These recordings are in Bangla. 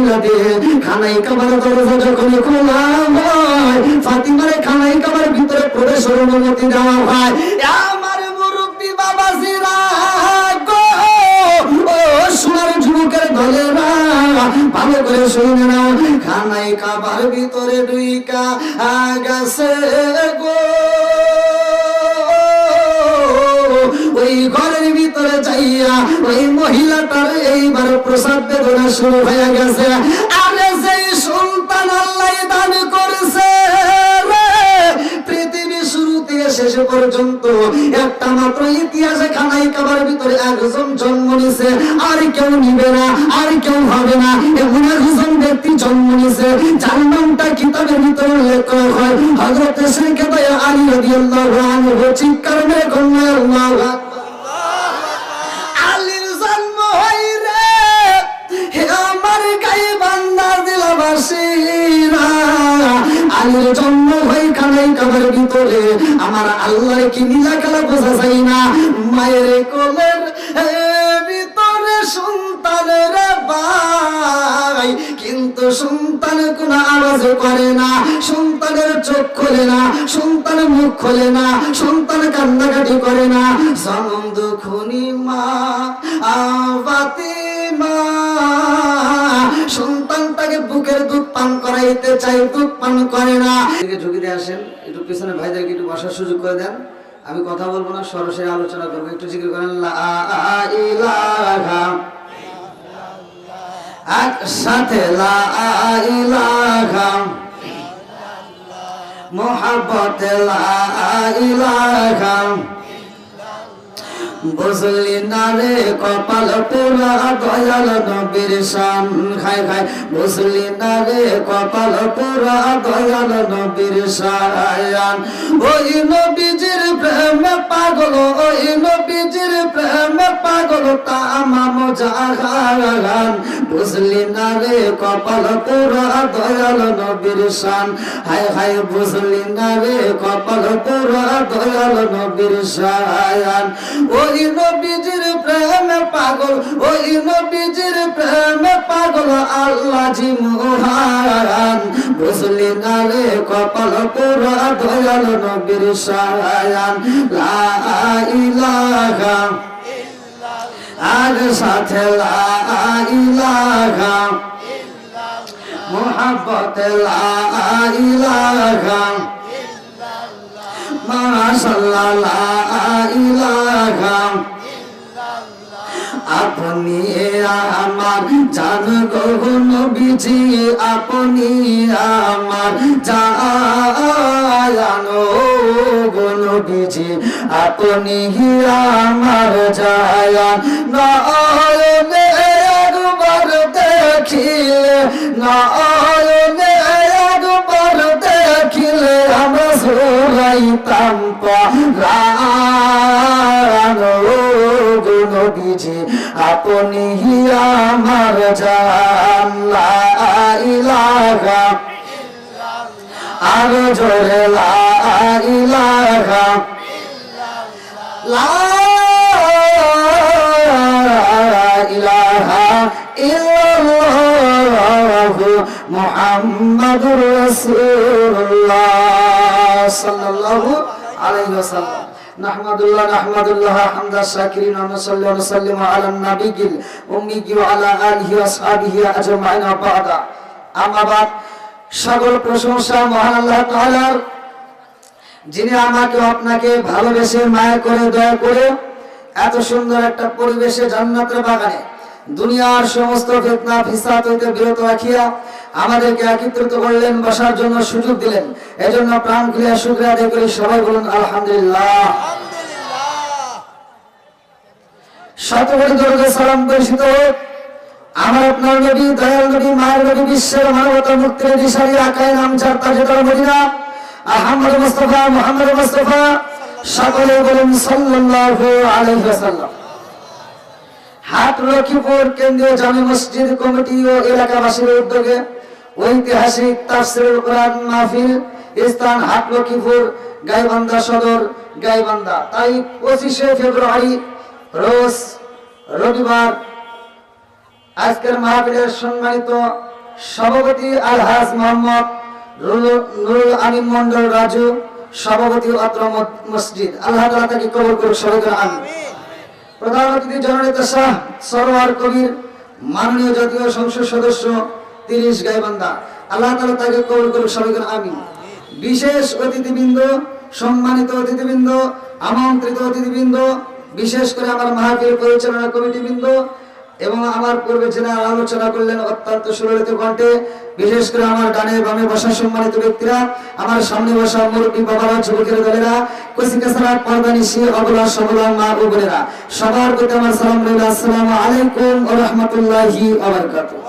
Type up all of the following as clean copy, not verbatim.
জানালা দিয়ে খানাই কাবার দরজা যখন খোলা হয়, ফাতিমার খানাই কাবার ভিতরে প্রবেশের অনুমতি দেওয়া হয়। আমার মুরব্বী বাবাজিরা গো, ও সোনার যুবকের দলেরা, ভালো করে শুনে না, খানাই কাবার ভিতরে ঢুইকা গেছে গো, ওই ঘরের ভিতরে যাইয়া ওই মহিলাটার এইবার প্রসাদ বেদনা শুরু হয়ে গেছে। আরে সেই সন্তান আল্লাহ দান করেছে পৃথিবী শুরু থেকে শেষ পর্যন্ত একটা মাত্র ইতিহাসে খানাই কাবার ভিতরে একজন জন্ম নিছে, আর কেউ নিবে না, আর কেউ হবে না, এমন একজন ব্যক্তি জন্ম নিছে যার নামটা কিতাবের ভিতরে উল্লেখ করা হয় হযরত সাইয়েদনা আলী রাদিয়াল্লাহু আনহু। চিৎকার মেরে কন্যা আল্লাহু আকবার। আলীর জন্ম হয় রে হে আমার গাইবান্ধা জেলাবাসীরা, আলীর জন্ম হয় খানাই কাবার ভিতরে। আমার আল্লাহ কি নীলা খেলা বোঝা যায় না, মায়ের কোলের ভিতরে সন্তানের ভাই, কিন্তু সন্তান কোন আওয়াজ করে না, সন্তানের চোখ খোলে না, সন্তান মুখ খোলে না, সন্তান কান্নাকাটি করে না। জনম দুঃখনি মা ফাতিমা সন্তানটাকে বুকের দুধ পান করাইতে চাই, দুধ পান করে না। ঝুঁকিতে আসেন, একটু পিছনে ভাইদেরকে একটু বসার সুযোগ করে দেন। আমি কথা বলবো না, সরাসরি আলোচনা করবো। একটু জিকির করেন লা ইলাহা, একসাথে লা ইলাহা, মুহাব্বতে লা ইলাহা। বুঝলি না রে কপাল পোড়া দয়াল নবীর শান, খাই খাই বুঝলি না রে কপাল পোড়া দয়াল নবীর শান। ওই নবীজির প্রেমে পাগল, ওই নবীজির প্রেমে পাগল তামাম জাহান। বুঝলি না রে কপাল পোড়া দয়াল নবীর শান, হাই হাই বুঝলি না রে কপাল পোড়া দয়াল নবীর শান। ওই নবীজির প্রেমে পাগল, ওই নবীজির প্রেমে পাগল আল্লাহ জি মহান। বুঝলি না রে কপাল পোড়া দয়াল নবীর শান। লা ইলাহা আর সাথে লা ইলাহা, মুহাব্বতে লা ইলাহা, মাশাআল্লাহ লা ইলাহা। আপনি আমার জান গো নবীজি, আপনি আমার জান গো নবীজি, আপনি আমার জান। নয়নে একবার দেখিলে, নয়নে একবার দেখিলে আমরা জোড়াইতাম প্রাণ গো নবীজি, আপনি আমার জান। লা ইলাহা আর জোরে লা ইলাহা, লা ইলাহা ইল্লাল্লাহু মুহাম্মাদুর রাসূলুল্লাহ সাল্লাল্লাহু আলাইহি ওয়াসাল্লাম। নাহমাদুল্লাহ হামদা শাকিরিন ওয়া নুসাল্লি ওয়া নুসাল্লিমু আলা নাবিয়িল উম্মি ওয়া আলা আলিহি ওয়া আসহাবিহি আজমাইন। বা'দা আম্মা বাদ, সকল প্রশংসা মহান আল্লাহ তাআলার, যিনি আমাকে আপনাকে ভালোবেসে মায়া করে দয়া করে এত সুন্দর একটা পরিবেশে জান্নাতের বাগানে দুনিয়ার সমস্ত ফিতনা ফিসাদ হইতে বিরত রাখিয়া আমাদেরকে একত্রিত করলেন, বসার জন্য সুযোগ দিলেন। এজন্য প্রাণ খুলে শুকরিয়া আদায় করি। সবাই বলুন আলহামদুলিল্লাহ। শতকোটি দরুদ সালাম পরিচিত আমার আপনার নবী, দয়াল নবী, মায়ের নবী, বিশ্বের মানবতা মুক্তির দিশারি আকায়ে নামচার তাজেদার মদিনা আহমদ মুস্তাফা, মুহাম্মদ মুস্তাফা, সকলে বলুন সাল্লাল্লাহু আলাইহি ওয়াসাল্লাম। হাট লক্ষ্মীপুর কেন্দ্রীয় জামে মসজিদ কমিটি ও এলাকাবাসীর উদ্যোগে ঐতিহাসিক তাফসীরুল কোরআন মাহফিল স্থান হাট লক্ষ্মীপুর, গাইবান্ধা সদর, গাইবান্ধা। তারিখ 25শে ফেব্রুয়ারি রোজ রবিবার। আজকের মাহফিলের সম্মানিত সভাপতি আলহাজ মোহাম্মদ নুরুল আমিন মন্ডল রাজু, সভাপতি অত্র মসজিদ। আল্লাহ তাআলা তাকে কবুল করুক, সবাই আমিন। প্রধান অতিথি জননেতা শাহ সরওয়ার কবির, মাননীয় জাতীয় সংসদ সদস্য 30 গাইবান্ধা, আল্লাহ তাআলা তাকে কবুল করুক, সবাই আমিন। বিশেষ অতিথিবৃন্দ, সম্মানিত অতিথিবৃন্দ, আমন্ত্রিত অতিথিবৃন্দ, বিশেষ করে আমার মাহফিল পরিচালনা কমিটিবৃন্দ এবং আমার পূর্বে যারা আলোচনা করলেন অত্যন্ত সুললিত কণ্ঠে, বিশেষ করে আমার ডানে বামে বসা সম্মানিত ব্যক্তিরা, আমার সামনে বসা মুরব্বী বাবারা, যুবকের দলেরা, কচিকাছাড়া পর্দানিশী অবলা সবলা মা ও বোনেরা, সবার প্রতি আমার সালাম রইল। আসসালামু আলাইকুম ওয়া রাহমাতুল্লাহি ওয়া বারাকাতুহু।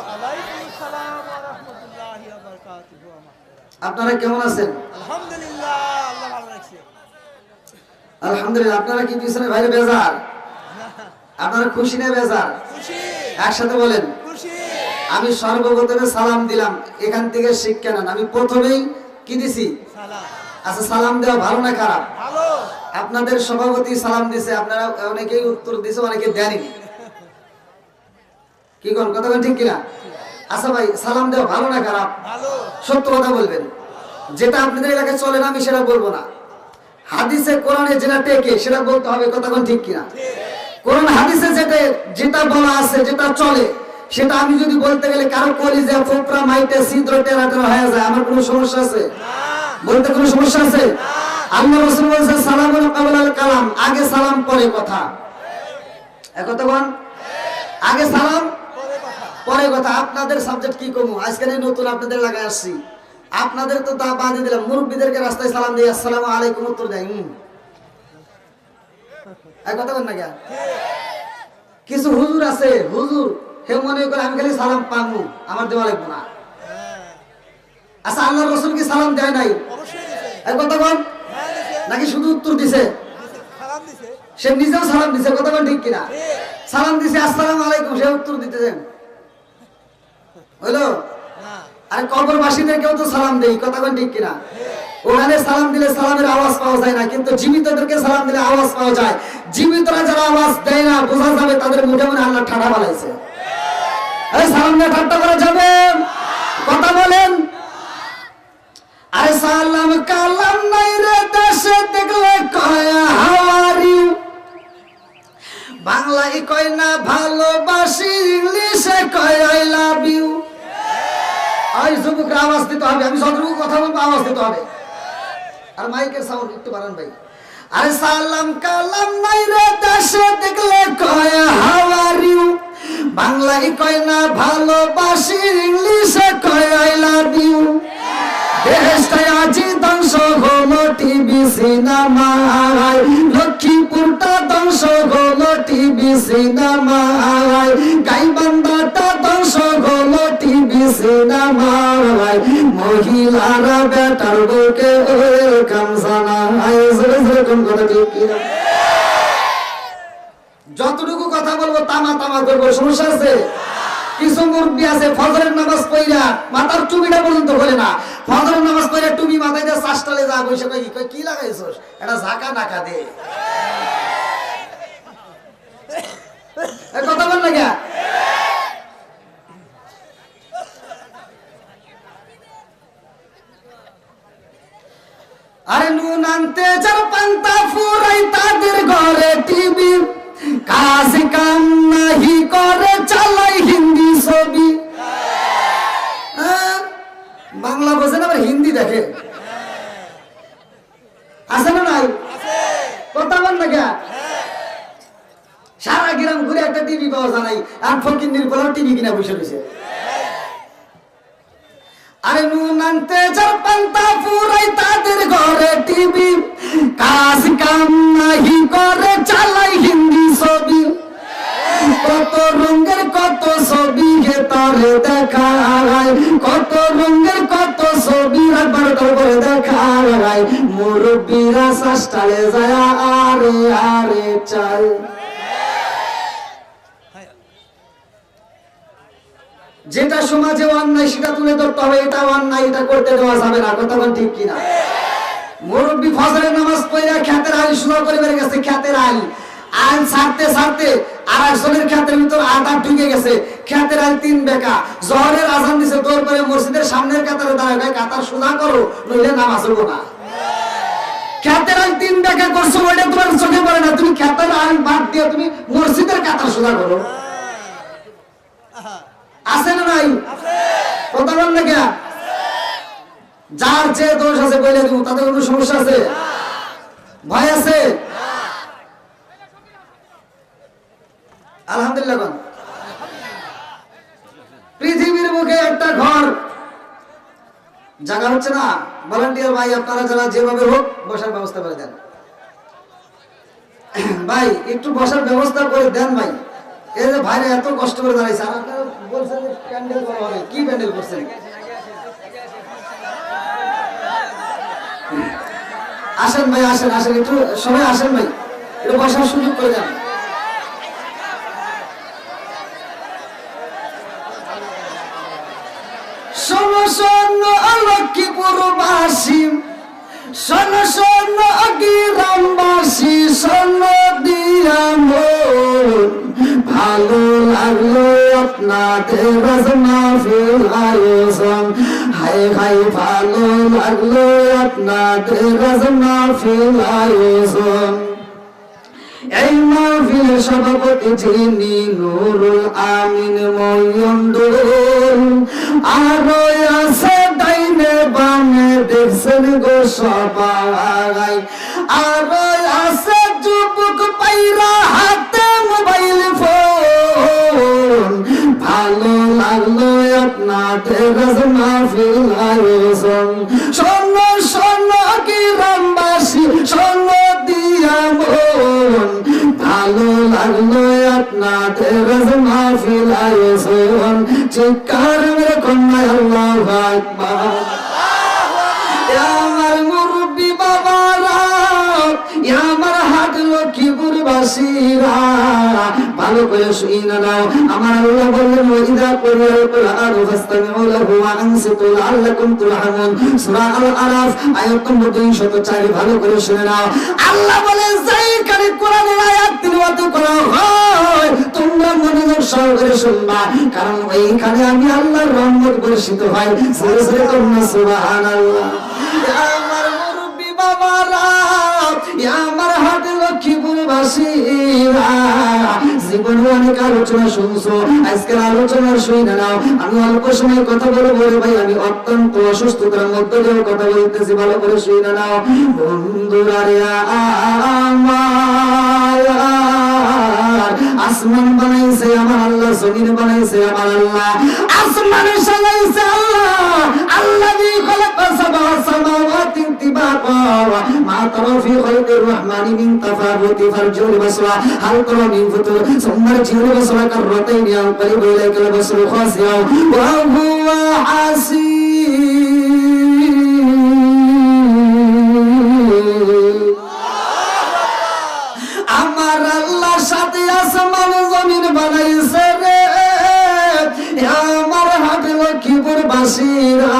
আপনারা কেমন আছেন? আলহামদুলিল্লাহ, আল্লাহ ভালো রাখছে। আলহামদুলিল্লাহ। আপনারা কি পিছনে বাইরে বেজার? আপনারা খুশি না বেজার? খুশি, একসাথে বলেন খুশি। আমি সর্বপ্রথমে সালাম দিলাম, এখান থেকে শিক্ষা নেন। আমি প্রথমেই কি দিছি? সালাম। আচ্ছা, সালাম দেওয়া ভালো না খারাপ? ভালো। আপনাদের সভাপতি সালাম দিছে, আপনারা অনেকেই উত্তর দিছে, অনেকে দেননি। কি কোন কথা ঠিক কিনা? আচ্ছা ভাই, সালাম দেওয়া ভালো না খারাপ? ভালো। সত্য কথা বলবেন। যেটা আপনাদের এলাকায় চলে না আমি সেটা বলবো না। হাদিসে কোরআনে যেটা টেকে সেটা বলতে হবে, কথা ঠিক কিনা? কোরআন হাদিসে যেটা বলা আছে, যেটা চলে, সেটা আমি যদি বলতে গেলে কারো কলিজা ফোপরা মাইটে ছিদ্র টেরা টেরা হয়ে যায়, আমার কোনো সমস্যা আছে? বলতে কোনো সমস্যা আছে? আল্লাহ রাসূল বলেছেন সালামুন ক্বাবলাল কালাম, আগে সালাম পরে কথা। একথা বল, আগে সালাম পরে কথা। আপনাদের সাবজেক্ট কি কমু? আজকে নতুন আপনাদের লাগায় আসছি, আপনাদের তো তা বাঁধে দিলাম। মুরব্বীদেরকে রাস্তায় সালাম দিয়ে আসসালামু আলাইকুম উত্তর দেয়। কথা বল না কেন? কিছু হুজুর আছে, হুজুর হে মনে করে আমি খালি সালাম পাবো, আমার দেওয়া লাগবো না। আচ্ছা, আল্লাহ রাসূল কি সালাম দেয় নাই? অবশ্যই দিছে। কথা বল, হ্যাঁ দিছে। নাকি শুধু উত্তর দিছে? সালাম দিছে। সে নিজেও সালাম দিছে, কথা বল ঠিক কিনা? সালাম দিছে আসসালামু আলাইকুম, সে উত্তর দিতেছেন হইলো? না। আর কবরবাসীদেরকেও তো সালাম দেই, কথা বল ঠিক কিনা? ওখানে সালাম দিলে সালামের আওয়াজ পাওয়া যায় না, কিন্তু জীবিতদেরকে সালাম দিলে আওয়াজ পাওয়া যায়। জীবিতরা যারা আওয়াজ দেয় না, বোঝা যাবে তাদের মুখে মনে আল্লাহ ঠাডা বানাইছে। এই সালাম দিয়ে ঠাট্টা করা যাবে? কথা বলেন। আরে সালাম কালাম নাই রে দেশে, দেখলে কয় হাউ আর ইউ, বাংলায় কয় না ভালোবাসি, ইংলিশে কয় আই লাভ ইউ। আর যুবকরা আওয়াজ দিতে হবে, আমি যতটুকু কথা বলবো আওয়াজ দিতে হবে। আর মাইকের সাউন্ড একটু বাড়ান ভাই। আরে সালাম কালাম নাই রে দেশে, দেখলে কয় হাউ আর ইউ, বাংলায় কয় না ভালোবাসি, ইংলিশে কয় আই লাভ ইউ। দেশটায় আজি ধ্বংস হলো টিভি সিনেমায়, লক্ষ্মীপুরটা ধ্বংস হলো টিভি সিনেমায়, গাইবান্ধাটা ধ্বংস হলো টিভি সিনেমায়, মহিলারা বেটার বউকে ওয়েলকাম জানায়। যেরকম কথা ঠিক কিনা? যতটুকু কথা বলবো তামা তামা করবো, সমস্যা আছে? কিছু মুরব্বী আছে ফজরের নামাজ পড়িয়া মাথার টুপিটা পর্যন্ত বলে না, ফজরের নামাজ পড়িয়া টুপি মাথায় দিয়ে চাষটালে যা বসে কই কি লাগাইছস, এটা ঝাঁকা নাকা দে। কথা বল না কেন? আরে নুন আনতে যার পান্তা ফুরাই তাদের ঘরে টিভি, কাজ কাম নাহি করে চালাই হিন্দি ছবি। বাংলা বোঝে না, আবার হিন্দি দেখে। আছে না নাই? কথা বল না কেন? সারা গ্রাম ঘুরে একটা টিভি পাওয়া যায় নাই, আর ফকির নির্ভর টিভি কিনা বসে রয়েছে। আরে নুন আনতে যার পান্তা ফুরাই তাদের ঘরে টিভি, কাজ কাম নাহি করে চালাই হিন্দি ছবি। কত রঙের কত ছবি হে তারে দেখায়, কত রঙের কত ছবি একবার করে দেখায়, মুরব্বীরা শাস্তালে যায় আরে আরে চাই। যেটা সমাজে অন্যায় সেটা তুলে ধরতে হবে, এটা অন্যায়, এটা করতে দেওয়া যাবে না। কথা বল ঠিক কিনা? মুরব্বী ফজরের নামাজ পড়ে খেতের আইল শুরু করে বেড়ে গেছে, খেতের আইল আইল ছাড়তে ছাড়তে আর একজনের ক্ষেতের ভিতর আটা ঢুকে গেছে, ক্ষেতের আর 3 বেকা, জোহরের আজান দিছে, দৌড় করে মসজিদের সামনের কাতারে দাঁড়ায়, ভাই কাতার সোজা করো নইলে নামাজ হবো না। ক্ষেতের আর 3 বেকা করছো, ওইটা তোমার চোখে পড়ে না, তুমি ক্ষেতের আর বাদ দিয়ে তুমি মসজিদের কাতার সোজা করো। আছে না নাই? কথা বল না কেন? যার যে দোষ আছে বলে দিব, তাতে কোনো সমস্যা আছে? ভয় আছে? আলহামদুলিল্লাহ। পৃথিবীর মুখে একটা ঘর জায়গা হচ্ছে না, ভলান্টিয়ার ভাই আপনারা যারা যেভাবে হোক বসার ব্যবস্থা করে দেন ভাই, একটু বসার ব্যবস্থা করে দেন ভাই। এই যে ভাইরা এত কষ্ট করে দাঁড়াইছে, আর আপনারা বলছেন যে প্যান্ডেল করা হবে, কি প্যান্ডেল করছেন? আসেন ভাই, আসেন আসেন, একটু সবাই আসেন ভাই, একটু বসার সুযোগ করে দেন। শোনো শোনো লক্ষ্মীপুরবাসী, শোনো শোনো গ্রামবাসী, শোনো দিয়া মন, ভালো লাগলো আপনাদের মাহফিল আয়োজন, হায় হায় ভালো লাগলো আপনাদের মাহফিল আয়োজন। এই মাহফিল সভাপতি যিনি নুরুল আমিন ময়ন্দুল, আরো আছে ডাইনে বামে দেখছেন গো সবাই, আরো আছে যুবক পাইরা হাতে মোবাইল ফোন, ভালো লাগলো আপনাদের মাহফিল আয়োজন। শোনো শোনো গ্রামবাসী, শোনো দিয়া মন, ভালো লাগলো আপনাদের মাহফিল আয়োজন। চিৎকার মেরে কন্যা আল্লাহু আকবার। আমার মুরব্বী বাবারা, আমার হাট লক্ষ্মীপুরবাসীরা, ভালো করে শুনে নাও। আমার আল্লাহ বললেন, ওয়াইদা কুরিয়াল কুরআনু ফাসতামিউ লাহু ওয়া আনসিতু লাআল্লাকুম তুরহামুন। সূরা আল আরাফ আয়াত নম্বর 204। ভালো করে শুনে নাও। আল্লাহ বলেন, যেইখানে কোরআনের আয়াত তিলাওয়াত করা হয় তোমরা মনোযোগ সহকারে শুনবা, কারণ এইখানে আমি আল্লাহর রহমত বর্ষিত হয়। জোরে জোরে তোমরা সুবহানাল্লাহ। আমার মুরব্বী বাবারা, আমার হাট লক্ষ্মীপুরবাসীরা, জীবনে অনেক আলোচনা শুনছো, আজকের আলোচনা শুনে নাও। আমি অল্প সময় কথা বলবো রে ভাই, আমি অত্যন্ত অসুস্থতার মধ্যে দিয়েও কথা বলতেছি, ভালো করে শুনে নাও। বন্ধুরা রে আমার, আসমান বানাইছে আমার আল্লাহ, জমিন বানাইছে আমার আল্লাহ। আসমানে সাজাইছে আল্লাহ, আল্লাযী খালাকা সাবআ সামাওয়াতি তিবাকা, মা তারা ফি খালকির রহমানি মিন তাফাউতি ফারজুল বাসরা হাল তারা মিন ফুতুর, সুম্মা রজিউল বাসরা কাররাতাইনি আনকালিবু ইলাইকাল বাসরু খাসিয়া ওয়া হুয়া হাসিব। আমার আল্লাহর সাথে আসমান জমিন বানাইছে রে আমার হাট লক্ষ্মীপুরবাসীরা।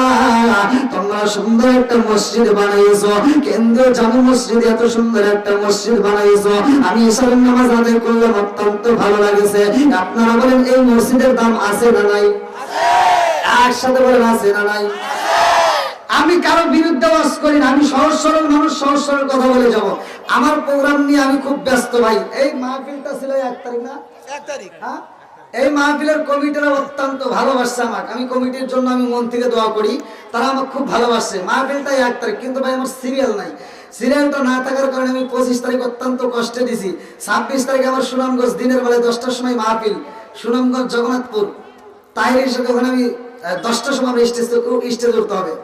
তোমরা সুন্দর একটা মসজিদ বানাইছো, কেন্দ্রীয় জামে মসজিদ, এত সুন্দর একটা মসজিদ বানাইছো। আমি ইশারের নামাজ আদায় করলাম, অত্যন্ত ভালো লাগেছে। আপনারা বলেন এই মসজিদের দাম আছে না নাই? একসাথে বলেন আছে না নাই? আমি কারো বিরুদ্ধে ওয়াজ করি না, আমি সহজ সরল মানুষ, সহজ সরল কথা বলে যাব। আমার প্রোগ্রাম নিয়ে আমি খুব ব্যস্ত ভাই। এই মাহফিলটা ছিল 1 তারিখ না? 1 তারিখ। হ্যাঁ, এই মাহফিলের কমিটিরা অত্যন্ত ভালোবাসছে আমাকে। আমি কমিটির জন্য আমি মন থেকে দোয়া করি, তারা আমাকে খুব ভালোবাসে। মাহফিলটা 1 তারিখ, কিন্তু ভাই আমার সিরিয়াল নাই। সিরিয়ালটা না থাকার কারণে আমি 25 তারিখ অত্যন্ত কষ্টে দিছি। 26 তারিখ আমার সুনামগঞ্জ দিনের বেলায় 10টার সময় মাহফিল, সুনামগঞ্জ জগন্নাথপুর তাহিরের সাথে। ওখানে আমি 10টার সময় আমরা স্টেজ উঠতে হবে।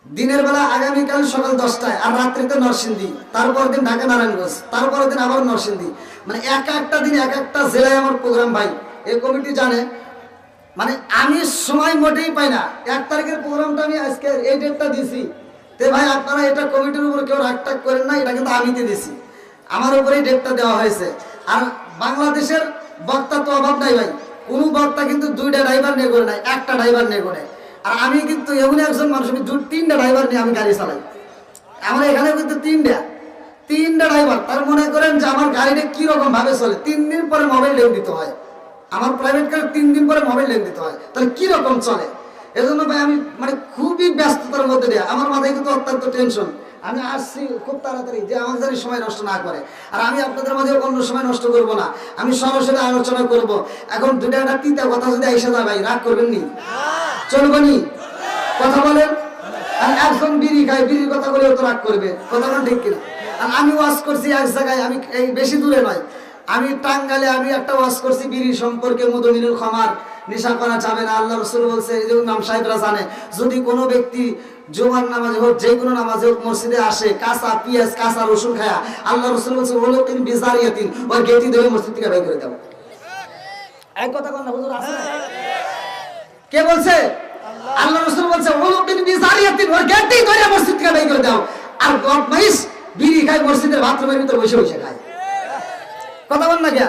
দিনের বেলা আগামীকাল সকাল 10টায়, আর রাত্রিতে নরসিংদী, তারপর দিন ঢাকা নারায়ণগঞ্জ, তারপরের দিন আবার নরসিংদী। মানে একটা দিন একটা জেলায় আমার প্রোগ্রাম ভাই। এই কমিটি জানে, মানে আমি সময় মোটেই পাই না। 1 তারিখের প্রোগ্রামটা আমি আজকে এই ডেটটা দিছি। তে ভাই আপনারা এটা কমিটির উপর কেউ রাগটাগ করেন না, এটা কিন্তু আমি দিয়ে দিছি, আমার উপরেই ডেটটা দেওয়া হয়েছে। আর বাংলাদেশের বক্তা তো অভাব নাই ভাই, কোন বক্তা কিন্তু 2টা ড্রাইভার নিয়ে করে নাই, 1টা ড্রাইভার নিয়ে করে। আর আমি কিন্তু এমন একজন মানুষ, আমি 2-3টা ড্রাইভার নিয়ে আমি গাড়ি চালাই। আমার এখানে কিন্তু 3টা, 3টা ড্রাইভার। তার মনে করেন যে আমার গাড়িটা কি রকম ভাবে চলে, 3 দিন পরে মোবাইল লেন দিতে হয়। আমার প্রাইভেট কারে 3 দিন পরে মোবাইল লেন দিতে হয়, তাহলে কি রকম চলে? এজন্য ভাই আমি মানে খুবই ব্যস্ততার মধ্যে দিয়ে আমার মাথায় কিন্তু অত্যন্ত টেনশন। আমি আসছি খুব তাড়াতাড়ি যে আমার জানি সময় নষ্ট না করে, আর আমি আপনাদের মাঝে অন্য সময় নষ্ট করব না, আমি সরাসরি আলোচনা করব। এখন দুটা একটা তিতা কথা যদি আইসা যায় ভাই রাগ করবেন নি? চলবে নি? কথা বলেন। আর একজন বিড়ি খায়, বিড়ির কথা বলেও তো রাগ করবে, কথা বলেন ঠিক কিনা? আর আমি ওয়াজ করছি এক জায়গায়, আমি এই বেশি দূরে নয়, আমি টাঙ্গাইলে আমি একটা ওয়াজ করছি বিড়ি সম্পর্কে, মুদমিনুল খামার, নেশা করা যাবে না। আল্লাহ রাসূল বলছে, এই যে ইমাম সাহেবরা জানে, যদি কোনো ব্যক্তি জুমার নামাজে হোক যে কোনো নামাজে হোক মসজিদে আসে কাঁচা পেঁয়াজ কাঁচা রসুন খায়া, আল্লাহ রাসূল বলছে হলো তিন বিজারিয়াতিন, ওই গেটি ধরে মসজিদ থেকে বের করে দাও। এক কথা কোন না হুজুর আছে না? কে বলছে? আল্লাহ রাসূল বলছে হলো তিন বিজারিয়াতিন, ওই গেটি ধরে মসজিদ থেকে বের করে দাও। আর বদমাইশ বিড়ি খায় মসজিদের বাথরুমের ভিতর বসে বসে খায়, কথা বল না কে?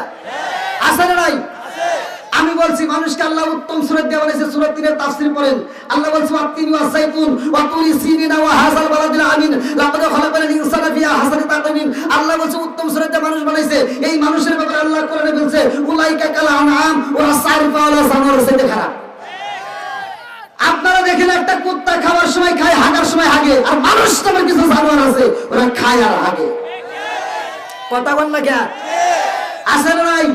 আছে না নাই? আমি বলছি মানুষকে আল্লাহ উত্তম সূরা দিয়ে বলেছে, সূরা 3 এর তাফসীর পড়েন। আল্লাহ বলছে ওয়াতিনি ওয়াসাইতুন ওয়া তুরি সিনিনা ওয়া হাযাল বালাদিল আমিন লাকাদ খালাকাল ইনসানা ফি আহসানি তাকওয়িম। আল্লাহ বলছে উত্তম সূরা দিয়ে মানুষ বানাইছে। এই মানুষের ব্যাপারে আল্লাহ কোরআনে বলছে উলাইকা কাল আনআম ওয়া সারিফা ওয়া জানোয়ার সাথে খারাপ। আপনারা দেখেন একটা কুত্তা খাওয়ার সময় খায়, হাগার সময় হাগে, আর মানুষ তোমার কিছু জানোয়ার আছে ওরা খায় আর হাগে, কথা বল না কে? আছে না নাই?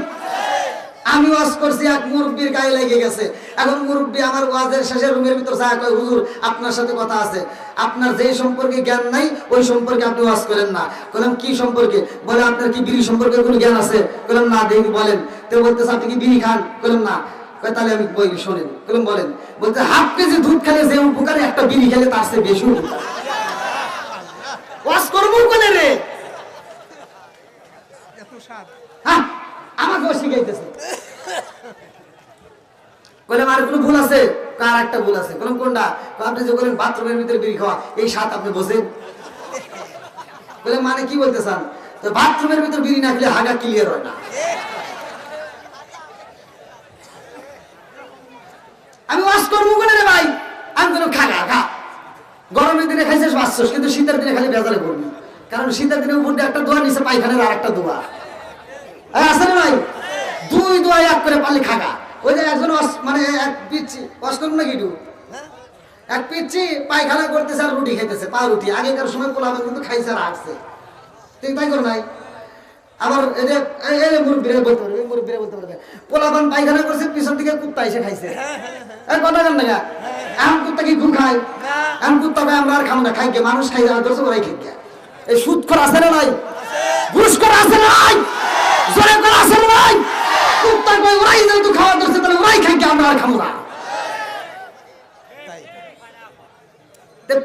আমি ওয়াজ করছি, এক মুরব্বির গায়ে লেগে গেছে। এখন মুরব্বি আমার ওয়াজের শেষে রুমের ভিতর যায় কয় হুজুর আপনার সাথে কথা আছে, আপনার যে সম্পর্কে জ্ঞান নাই ওই সম্পর্কে আপনি ওয়াজ করেন না। বললাম কি সম্পর্কে? বলে আপনার কি বিড়ি সম্পর্কে কোনো জ্ঞান আছে? বললাম না, দেখি বলেন। তো বলতেছে আপনি কি বিড়ি খান? বললাম না। তাহলে আমি বলি শোনেন। বললাম বলেন। বলতে হাফ কেজি দুধ খেলে যে উপকারে একটা বিড়ি খেলে তার চেয়ে বেশি উপকার। ওয়াজ করবো কোনে রে? হ্যাঁ আমাকেও শিখাইতেছে। বললাম আর কোনো ভুল আছে? কার একটা ভুল আছে। বললাম কোনটা? আপনি যে বলেন বাথরুমের ভিতরে বিড়ি খাওয়া, এই স্বাদ আপনি বোঝেন? বলে মানে কি বলতে চান? তো বাথরুমের ভিতর বিড়ি না খেলে হাগা ক্লিয়ার হয় না। আমি ওয়াজ করবো কোনে রে ভাই? আমি কোনো খাগা খা। গরমের দিনে খাইছিস বাঁচছিস, কিন্তু শীতের দিনে খালি বেজালে করবি, কারণ শীতের দিনে উপর দিয়ে একটা দোয়া, নিচে পায়খানার আর একটা দোয়া। আসলে নাই দুই দোয়া এক করে পারলে খাগা। ওই যে একজন মানে এক পিচ্ছি ওয়াজ করুন না কিটু, এক পিচ্ছি পায়খানা করতেছে আর রুটি খাইতেছে, পা রুটি। আগেকার সময় পোলাবে কিন্তু খাইছে আর আসছে, ঠিক তাই করো নাই? আবার মুরব্বীরা বলতে পারবে, মুরব্বীরা বলতে পারবে পোলাপান পায়খানা করছে, পিছন দিকে কুত্তা এসে খাইছে। কথা কেন না? এমন কুত্তা কি ঘুম খায়? এমন কুত্তা ভাই আমরা আর খাবো না, খাই গে মানুষ খাই আর দর্শক ওরাই খাই গে। এই সুদ করা আছে না নাই? ঘুষ করা আছে না নাই? জোরে করা আছে না নাই? কুত্তা কই ওরাই যেহেতু খাওয়া দর্শক, তাহলে ওরাই খাই গে, আমরা আর খাবো না।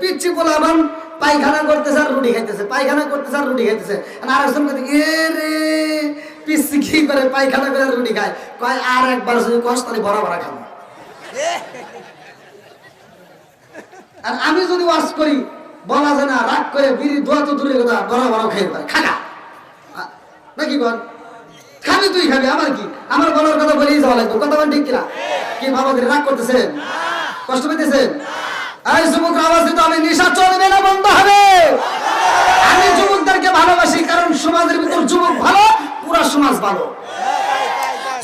পিচ্ছি পোলাপান পায়খানা করতেছে আর রুটি খাইতেছে, পায়খানা করতেছে আর রুটি খাইতেছে। আর একজন এ রে পিচ্ছি কি করে পায়খানা করে রুটি খায়? কয় আর একবার যদি কষ্ট তাহলে বড় বড় খাবো। আর আমি যদি ওয়াজ করি বলা যায় না, রাগ করে বিড়ি দোয়া তো দূরে কথা, বড় বড় খাই পারে খাগা নাকি বল? খাবি তুই খাবি, আমার কি? আমার বলার কথা বলেই যাওয়া লাগবে, কথা বল ঠিক কিনা? কি বাবাদের রাগ করতেছেন, কষ্ট পেতেছেন? এই যুবক আওয়াজ দিতে হবে, নেশা চলবে না, বন্ধ হবে। আমি যুবকদেরকে ভালোবাসি, কারণ সমাজের ভিতর যুবক ভালো, পুরা সমাজ ভালো।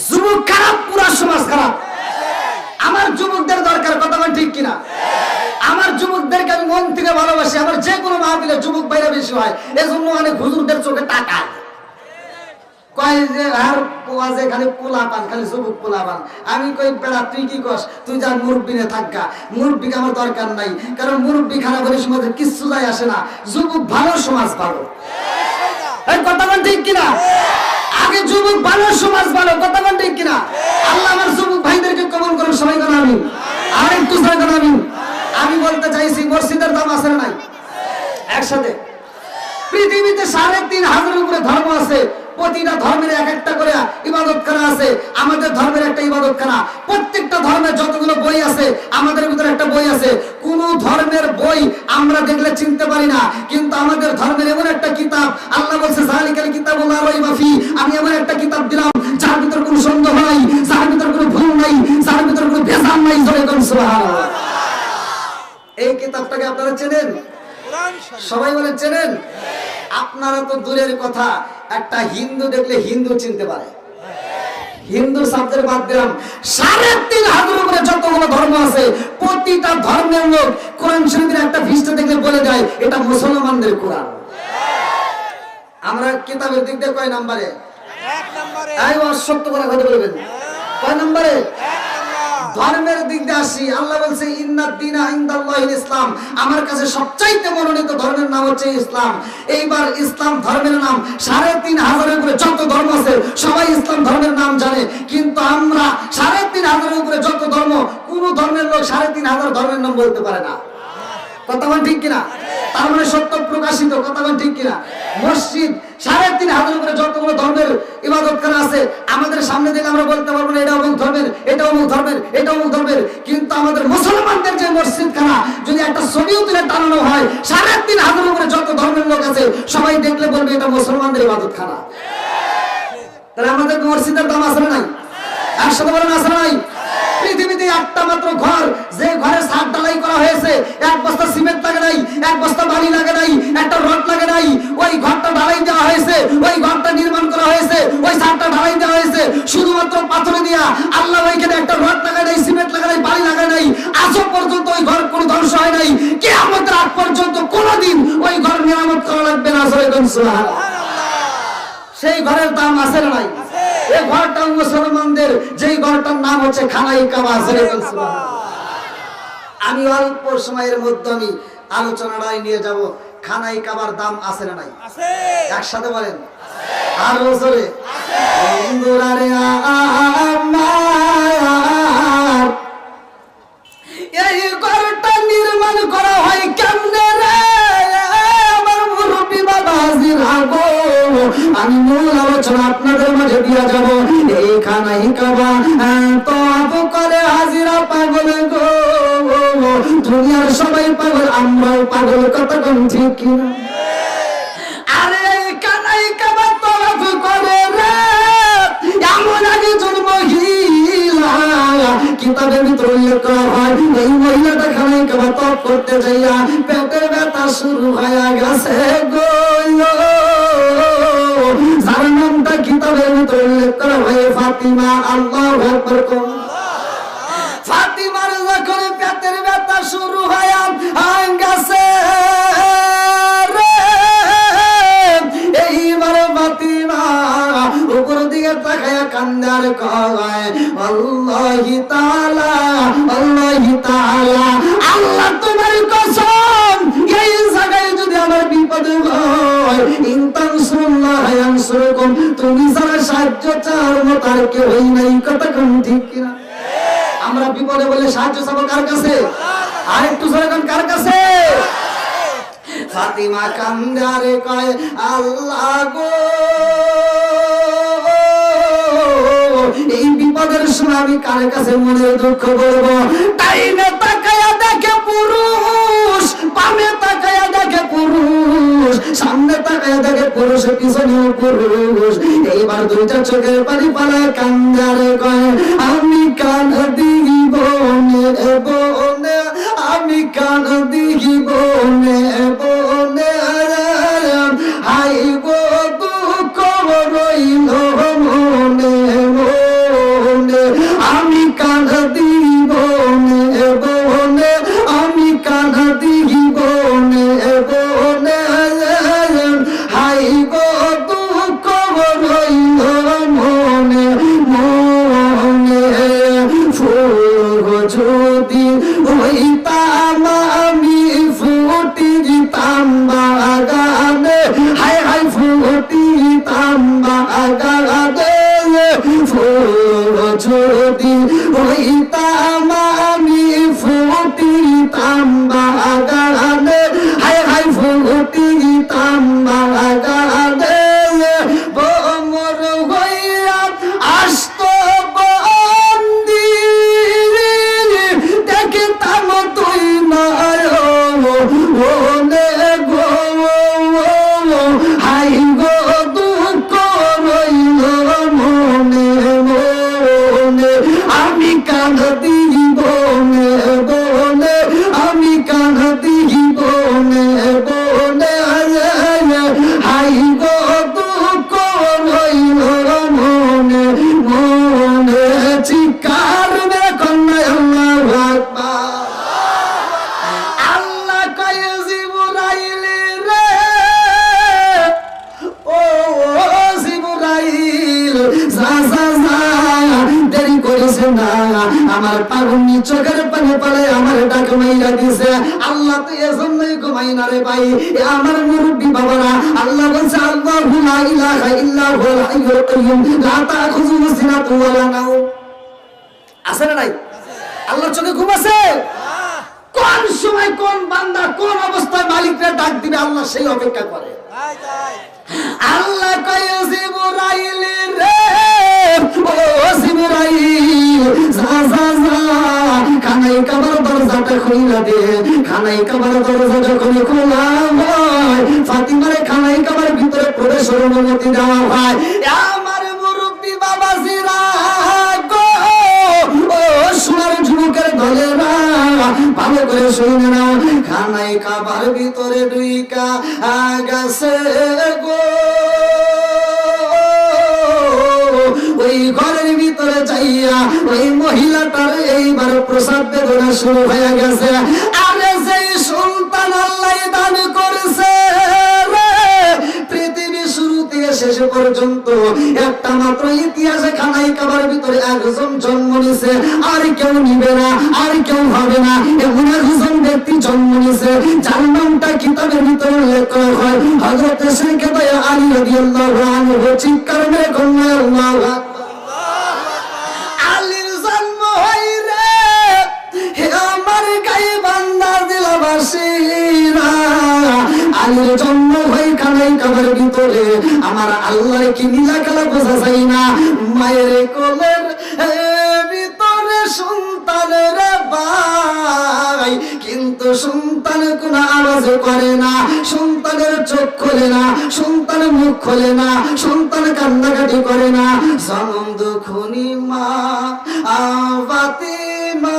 যুবক খারাপ, পুরা সমাজ খারাপ। আমার যুবকদের দরকার, কথা বল ঠিক কিনা? আমার যুবকদেরকে আমি মন থেকে ভালোবাসি। আমার যে কোনো মাহফিলে যুবক বাইরে বেশি হয়, এজন্য অনেক হুজুরদের চোখে টাকা কয় যে আর ওয়াজে খালি পোলাপান, খালি যুবক পোলাপান। আমি কই বেড়া তুই কি কস? তুই যা মুরব্বিনে থাকা, মুরব্বিকে আমার দরকার নাই, কারণ মুরব্বি খারাপ হলে সমাজে কিচ্ছু যায় আসে না। যুবক ভালো, সমাজ ভালো। এই কথা বল ঠিক কিনা? আগে যুবক ভালো, সমাজ ভালো, কথা বল ঠিক কিনা? আল্লাহ আমার যুবক ভাইদেরকে কবুল করুন, সবাই কোন আমিন। আর একটু সবাই কোন আমিন। আমি বলতে চাইছি মসজিদের দাম আছে না নাই? একসাথে পৃথিবীতে ৩৫০০ উপরে ধর্ম আছে, প্রতিটা ধর্মের এক একটা করে ইবাদতখানা আছে। আমাদের ধর্মের একটা ইবাদতখানা। প্রত্যেকটা ধর্মের যতগুলো বই আছে, আমাদের ভিতরে একটা বই আছে। কোন ধর্মের বই আমরা দেখলে চিনতে পারি না, কিন্তু আমাদের ধর্মের এমন একটা কিতাব, আল্লাহ বলছে যালিকাল কিতাবুল লা রাইবা ফি, আমি এমন একটা কিতাব দিলাম যার ভিতর কোনো সন্দেহ নাই, যার ভিতর কোনো ভুল নাই, যার ভিতর কোনো ভেজাল নাই। জোরে বলুন সুবহানাল্লাহ। এই কিতাবটাকে আপনারা চেনেন? সবাই বলেন চেনেন? আপনার আপনারা তো দূরের কথা, একটা হিন্দু দেখলে হিন্দু চিনতে পারে। হিন্দু শব্দের বাদ দিলাম, ৩৫০০ উপরে যতগুলো ধর্ম আছে প্রতিটা ধর্মের লোক কোরআন শরীফের একটা পৃষ্ঠা দেখলে বলে দেয় এটা মুসলমানদের কোরআন। আমরা কিতাবের দিক দিয়ে কয় নম্বরে? ১ নম্বরে। এই সত্য করে কথা বলবেন, কয় নম্বরে? ১ নম্বর। ধর্মের দিক দিয়ে আসি, আল্লাহ বলছে ইন্নাদ দীনা ইনদাল্লাহিল ইসলাম, আমার কাছে সবচাইতে মনোনীত ধর্মের নাম হচ্ছে ইসলাম। এইবার ইসলাম ধর্মের নাম ৩৫০০ উপরে যত ধর্ম আছে সবাই ইসলাম ধর্মের নাম জানে, কিন্তু আমরা ৩৫০০ উপরে যত ধর্ম, কোন ধর্মের লোক ৩৫০০ ধর্মের নাম বলতে পারে না। কথা বল ঠিক কিনা? তার মানে সত্য প্রকাশিত, কথা বল ঠিক কিনা? মসজিদ ৩৫০০ উপরে যতগুলো ধর্মের ইবাদতখানা আছে আমাদের সামনে দিলে আমরা বলতে পারবো না এটা অমুক ধর্মের, এটা অমুক ধর্মের, এটা অমুক ধর্মের, কিন্তু আমাদের মুসলমানদের যে মসজিদখানা যদি একটা ছবিও তুলে টানানো হয় ৩৫০০ উপরে যত ধর্মের লোক আছে সবাই দেখলে বলবে এটা মুসলমানদের ইবাদতখানা। তাহলে আমাদের মসজিদের দাম আছে না নাই? একসাথে বলেন আছে না নাই? পৃথিবীতে একটা মাত্র ঘর, যে ঘরে ছাদ ঢালাই করা হয়েছে, ১ বস্তা সিমেন্ট লাগে নাই, ১ বস্তা বালি লাগে নাই, একটা রড লাগে নাই, ওই ঘরটা ঢালাই দেওয়া হয়েছে, ওই ঘরটা নির্মাণ করা হয়েছে, ওই ছাদটা ঢালাই দেওয়া হয়েছে শুধুমাত্র পাথরে দিয়া। আল্লাহ ওইখানে একটা রড লাগায় নাই, সিমেন্ট লাগায় নাই, বালি লাগায় নাই, আজও পর্যন্ত ওই ঘর কোনো ধ্বংস হয় নাই। কিয়ামতের আগ পর্যন্ত কোনোদিন ওই ঘর মেরামত করা লাগবে না। সুবহানাল্লাহ। সেই ঘরের দাম আছে না নাই? এই ঘরটা মুসলমানদের, যেই ঘরটার নাম হচ্ছে খানাই কাবা। আমি অল্প সময়ের মধ্যে আমি আলোচনাটাই নিয়ে যাব, খানাই কাবার দাম আছে না নাই? একসাথে বলেন আরো জোরে। বন্ধুরারে আমার এই ঘরটা নির্মাণ করা হয় কেমনে রে? আমার মুরব্বী বাবা হাজির আগো, আমি মূল আলোচনা আপনাদের মাঝে দিয়ে যাব। এই খানাই কাবা তো আবু করে হাজিরা পাগল গো, দুনিয়ার সবাই পাগল, আমরাও পাগল, কতক্ষণ ঠিক কিনা? আরে এই খানাই কাবা তো আবু করে রে এমন একজন মহিলা, কিতাবের ভিতরে উল্লেখ করা হয় এই মহিলাটা খানাই কাবা তপ করতে যাইয়া পেটের ব্যথা শুরু হয়ে গেছে গো। যার নামটা কিতাবের ভিতরে উল্লেখ করা হয় ফাতিমা। আল্লাহু আকবার। ফাতিমার যখন পেটের ব্যথা শুরু হয়ে গেছে রে, এইবার ফাতিমা উপর দিকে তাকায়া কান্দার কয় আল্লাহি তাআলা, আল্লাহি তাআলা, আল্লাহ তোমার কসম এই জায়গায় যদি আমার বিপদ হয় ইনতানসুরুল্লাহ ইয়ানসুরকুম, তুমি যারা সাহায্য চাও তার কেউ নাই। কতক্ষণ ঠিক কিনা? আমরা বিপদে বলে সাহায্য চাবো কার কাছে? আর একটু জোরে কোন কার কাছে? ফাতিমা কান্দারে কয় আল্লাহ গো, এই বিপদের সময় আমি কার কাছে মনের দুঃখ বলবো? ডাইনে তাকায়া দেখে পুরুষ, বামে তাকায়া দেখে পুরুষ, সামনে তাকায়া দেখে পুরুষ, পিছনেও পুরুষ। এইবার দুইটা চোখের পানি পালায় কান্দারে কয় আমি কান দিব বনে, আমি কান দিব বনে, হাই গো দুঃখ রইল মনে মনে, আমি কান দিব বনে, আমি কান দিব বনে, হাই গো দুঃখ রইল মনে মনে। ফুল যদি হইতাম আমি ফুটি যেতাম বাগানে, হাই হাই ফুটি যেতাম বাগানে। ফুল যদি হইতাম আমি ফুটি যেতাম বাগানে, হাই হাই ফুটি যেতাম বাগানে। বোমর হইয়া আসত বন্দি দেখতাম তুই নয়নে গো, হাই গো দুঃখ রইল মনে মনে, আমি কাঁদ দিব বনে, আমি কাঁদ দিব আমার পাগুনি চোখের পানি পালে আমার ডাক মাইরা দিছে। আল্লাহ তো এজন্যই ঘুমাই না রে ভাই, আমার মুরব্বী বাবারা। আল্লাহ বলছে আল্লাহু লা ইলাহা ইল্লা হুয়াল হাইয়ুল কাইয়্যুম লা তাখুযুহু সিনাতুন ওয়া লা নাওম। আছে না নাই? আল্লাহর চোখে ঘুম আছে? কোন সময় কোন বান্দা কোন অবস্থায় মালিককে ডাক দিবে আল্লাহ সেই অপেক্ষা করে। আল্লাহ কয় জিবরাইল রে, ও জিবরাইল যা যা যা খানাই কাবার দরজাটা খুইলা দে। খানাই কাবার দরজাটা খুলে খোলা হয়, ফাতিমারে খানাই কাবার ভিতরে প্রবেশের অনুমতি দেওয়া হয়। আমার মুরব্বী বাবাজিরা গো, ও সোনার যুবকের দলেরা ভালো করে শুনে না। খানাই কাবার ভিতরে ঢুইকা গেছে গো, ওই ঘরের ভিতরে যাইয়া ওই মহিলাটার এইবার প্রসাদ বেদনা শুরু হয়ে গেছে। আরে সেই সন্তান আল্লাহ দান করেছে রে, পৃথিবী শুরু থেকে শেষ পর্যন্ত একটা মাত্র ইতিহাসে খানাই কাবার ভিতরে একজন জন্ম নিছে, আর কেউ নিবে না, আর কেউ হবে না। এমন একজন ব্যক্তি জন্ম নিছে যার নামটা কিতাবের ভিতরে উল্লেখ করা হয়, হযরত শেখ আলী রাদিয়াল্লাহু আনহু। চিৎকার মেরে কন্যা আল্লাহু আকবার। আলীর জন্ম হয় রে, হে আমার গাইবান্ধার জেলাবাসীরা, আলীর জন্ম হয় খানাই কাবার ভিতরে। আমার আল্লাহর কি নীলা খেলা বোঝা যায় না। মায়ের কোলের ভিতরে সন্তানের ভাই, কিন্তু সন্তান কোন আওয়াজ করে না, সন্তানের চোখ খোলে না, সন্তান মুখ খোলে না, সন্তান কান্নাকাটি করে না। জনম দুঃখনি মা ফাতিমা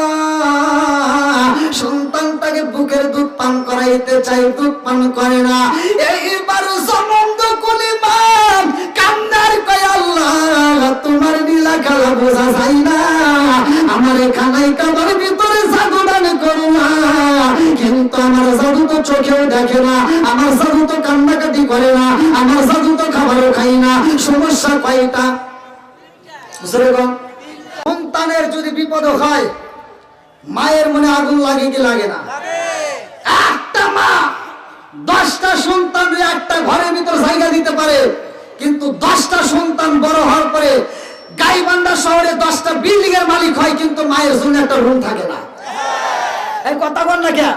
সন্তানটাকে বুকের দুধ পান করাইতে চাই, দুধ পান করে না। এইবার জনম দুঃখনি মা কান্নার কয় আল্লাহ তোমার নীলা খেলা বোঝা যায় না, আমার খানাই কাবার ভিতরে জাদু দান করো না। কিন্তু আমার জাদু তো চোখেও দেখে না, আমার জাদু তো কান্নাকাটি করে না, আমার জাদু তো খাবারও খাই না। সমস্যা কয়টা? সন্তানের যদি বিপদ হয় মায়ের মনে আগুন লাগে কি লাগে না? একটা মা 10টা সন্তান একটা ঘরের ভিতর জায়গা দিতে পারে, কিন্তু 10টা সন্তান বড় হওয়ার পরে গাইবান্ধা শহরে 10টা বিল্ডিং এর মালিক হয়, কিন্তু মায়ের জন্য একটা রুম থাকে না। এই কথা বল না কে?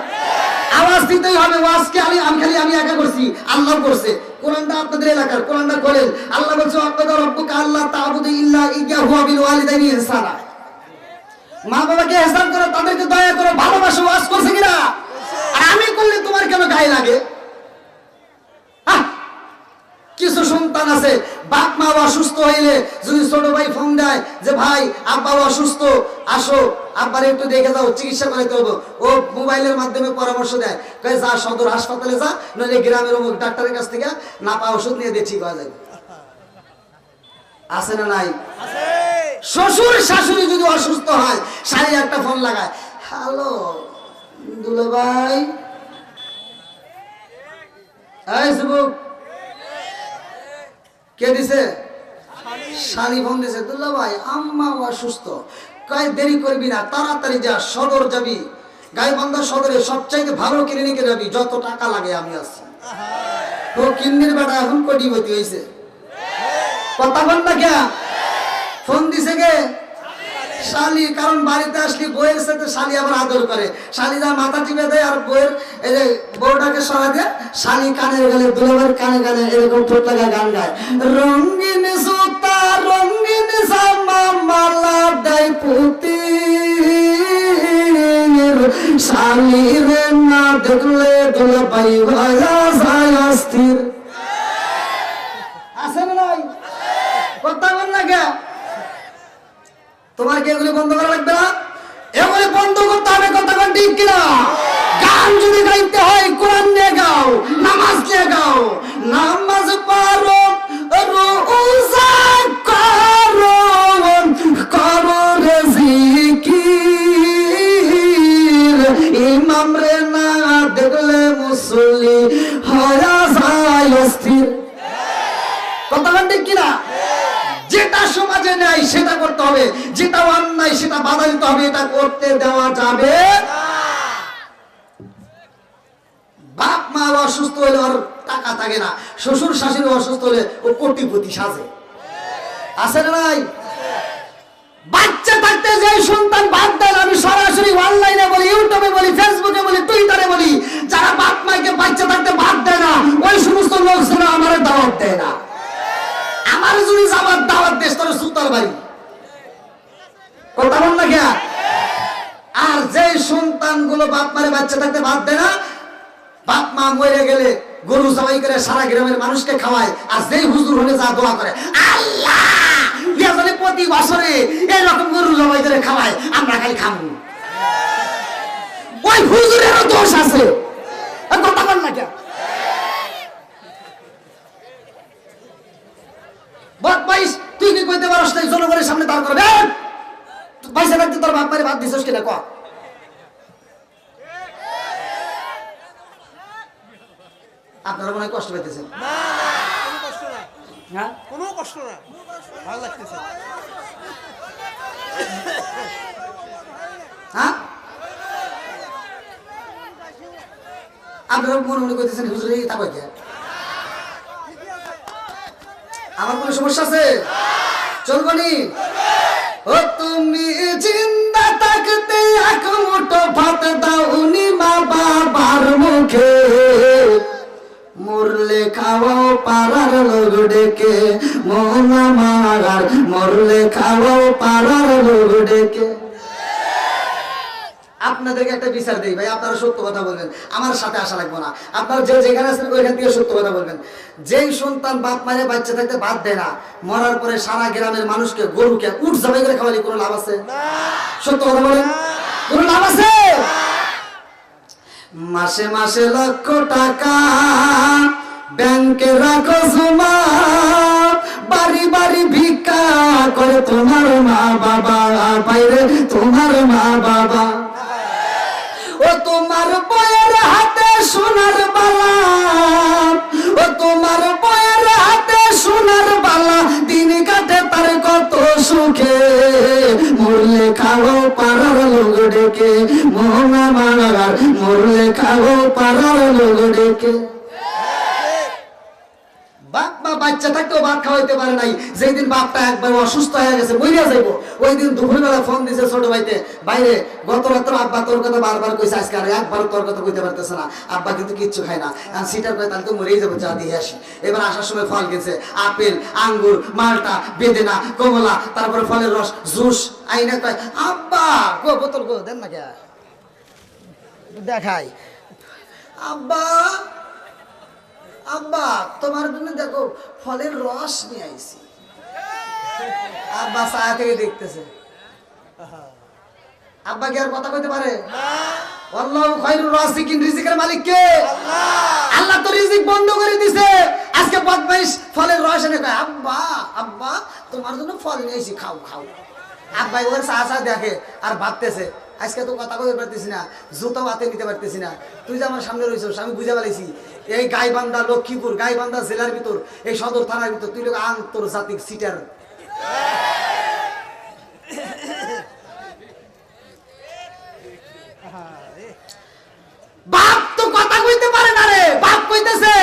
আওয়াজ দিতেই হবে। ওয়াজকে আমি একা করছি, আল্লাহ করছে। কোরআনটা আপনাদের এলাকার, কোরআনটা খোলেন। আল্লাহ বলছে ওয়াকাদা রাব্বুকা আল্লা তা'বুদু ইল্লা ইয়্যাহু ওয়া বিল ওয়ালিদাইনি ইহসানা। মা বাবাকে ইহসান করো, তাদেরকে দয়া করো, ভালোবাসো। ওয়াজ করছে কিনা? আর আমি করলে তোমার কেন গায়ে লাগে? কিছু সন্তান আছে বাপ মা অসুস্থ হইলে যদি ছোট ভাই ফোন দেয় যে ভাই আব্বা অসুস্থ, আসো আব্বার একটু দেখে যাও, চিকিৎসা করাইতে হবে, ও মোবাইলের মাধ্যমে পরামর্শ দেয়, কয় যা সদর হাসপাতালে যা, নইলে গ্রামের অমুক ডাক্তারের কাছ থেকে না পা ওষুধ নিয়ে দিয়ে ঠিক হয়ে যাবে। আছে না নাই? শ্বশুর শাশুড়ি যদি অসুস্থ হয় শাড়ি একটা ফোন লাগায়, হ্যালো দুলা ভাই, এই যুবক কে দিছে? শালি ফোন দিছে, দুলা ভাই আম্মা অসুস্থ। কয় দেরি করবি না, তাড়াতাড়ি যা, সদর যাবি, গাইবান্ধা সদরে সবচাইতে ভালো ক্লিনিকে যাবি, যত টাকা লাগে আমি আছি। ও কিন্নির বেটা এখন কোটিপতি হইছে। কথা বল না কে? ফোন দিছে কে? শালি। কারণ বাড়িতে আসলি বইয়ের সাথে শালি আবার আদর করে, শালি যা মাথা টিপে দেয় আর বইয়ের এই যে বউটাকে সরা দেয়, শালি কানের গালে দুলাভাইয়ের কানে কানে এরকম ঠোঁট লাগা গান গায়, রঙিন সুতা রঙিন জামা মালা দেয় পুতি, শালি রে না দেখলে দুলাভাই ভায়া যায় অস্থির। আছে না নাই? কথা বল না কে? তোমার কি এগুলি বন্ধ করা লাগবে না? এগুলি বন্ধ করতে হবে। কথা বল ঠিক কিনা? গান যদি গাইতে হয় কোরআন নিয়ে গাও, নামাজ নিয়ে গাও, নামাজ পড়ো, রোজা করো, করো রে জিকির, ইমাম রে না দেখলে মুসল্লি হয়ে যায় অস্থির। কথা বল ঠিক কিনা? যেটা সমাজে নেয় সেটা করতে হবে, যেটা অন্যায় সেটা বাধা দিতে হবে, এটা করতে দেওয়া যাবে না। বাপ মা অসুস্থ হলে ওর টাকা থাকে না, শ্বশুর শাশুড়ি অসুস্থ হলে ও কোটিপতি সাজে, আছে না নাই? বাচ্চা থাকতে যে সন্তান বাদ দেয়, আমি সরাসরি অনলাইনে বলি, ইউটিউবে বলি, ফেসবুকে বলি, টুইটারে বলি, যারা বাপ মাকে বাচ্চা থাকতে বাদ দেয় না ওই সমস্ত লোক যেন আমার দাওয়াত দেয় না। আমার যদি যাবার দাওয়াত দেশ তোর সুতার বাড়ি, কথা বল না কে? আর যে সন্তানগুলো বাপ মারে বাচ্চা থাকতে বাদ দেয় না, বাপ মা মরে গেলে গরু জবাই করে সারা গ্রামের মানুষকে খাওয়ায়, আর যেই হুজুর হলে যা দোয়া করে, আল্লাহ প্রতি বছরে এরকম গরু জবাই করে খাওয়ায়, আমরা খাই খাবো, ওই হুজুরেরও দোষ আছে, কথা বল না কে? বদমাইশ, তুই কি কইতে পারস না জনগণের সামনে দাঁড় করবে? পয়সা থাকতে তোর বাপ মারে বাদ দিছিস কিনা ক? আপনারা মনে হয় কষ্ট পেতেছেন? না কোনো কষ্ট না, হ্যাঁ কোনো কষ্ট না, ভালো লাগতেছে। হ্যাঁ আপনারা মনে মনে করতেছেন হুজুর এই তা কইতে আমার কোনো সমস্যা আছে? চলবনি? ও তুমি জিন্দা থাকতে এক মুঠো ভাত দাওনি মা বাবার মুখে, মরলে খাওয়াও পাড়ার লোক ডেকে, মন আমার মরলে খাওয়াও পাড়ার লোক ডেকে। আপনাদেরকে একটা বিচার দেই ভাই, আপনারা সত্য কথা বলবেন, আমার সাথে আসা লাগবে না, আপনারা যে যেখানে আছেন ওইখান থেকে সত্য কথা বলবেন। যেই সন্তান বাপ মারে বাচ্চা থাকতে বাদ দেয় না, মরার পরে সারা গ্রামের মানুষকে গরুকে উঠ জবাই করে খাওয়ালে কোনো লাভ আছে? সত্য কথা বলেন, কোনো লাভ আছে? মাসে মাসে লক্ষ টাকা ব্যাংকে রাখো জমা, বাড়ি বাড়ি ভিক্ষা করে তোমার মা বাবা, বাইরে তোমার মা বাবা, ও তোমার বয়ের হাতে সোনার বালা, ও তোমার বয়ের হাতে সোনার বালা, দিন কাটে তার কত সুখে, মরলে খাও পাড়ার লোক ডেকে, মোহনা মারার মরলে খাও পাড়ার লোক ডেকে। বাপ মা বাচ্চা থাকতেও ভাত খাওয়াইতে পারে নাই, যেদিন বাপটা একবার অসুস্থ হয়ে গেছে মরিয়া যাইবো, ওই দিন দুপুরবেলা ফোন দিছে ছোট ভাইতে, বাইরে গত রাত্র আব্বা তোর কথা বারবার কইছে, আজকে আর একবার তোর কথা কইতে পারতেছে না, আব্বা কিন্তু কিচ্ছু খায় না, সিটার কয় তাহলে তো মরেই যাবো, যা দিয়ে আসি। এবার আসার সময় ফল কিনছে, আপেল, আঙ্গুর, মালটা, বেদেনা, কমলা, তারপরে ফলের রস, জুস আইনা কয় আব্বা গো বোতল গো দেন না কে দেখাই, আব্বা আব্বা তোমার জন্য দেখো ফলের রস নিয়ে আইছি। আব্বা ছায়া থেকে দেখতেছে, আব্বা কি আর কথা কইতে পারে? আল্লাহু খায়রুর রাযিকিন, রিজিকের মালিক কে? আল্লাহ তো রিজিক বন্ধ করে দিয়েছে। আজকে বদমাইশ ফলের রস এনে কয় আব্বা আব্বা তোমার জন্য ফল নিয়ে আইছি, খাও খাও। আব্বা ওর ছায়া দেখে আর ভাবতেছে আজকে তো কথা কইতে পারতেছি না, জুতো হাতে নিতে পারতেছি না, তুই যে আমার সামনে রয়েছিস আমি বুঝে পালাইছি, এই গাইবান্ধা লক্ষ্মীপুর গাইবান্ধা জেলার ভিতর, এই সদর থানার ভিতর তুই লোক আন্তর্জাতিক সিটার। বাপ তো কথা কইতে পারে না রে, বাপ কইতেছে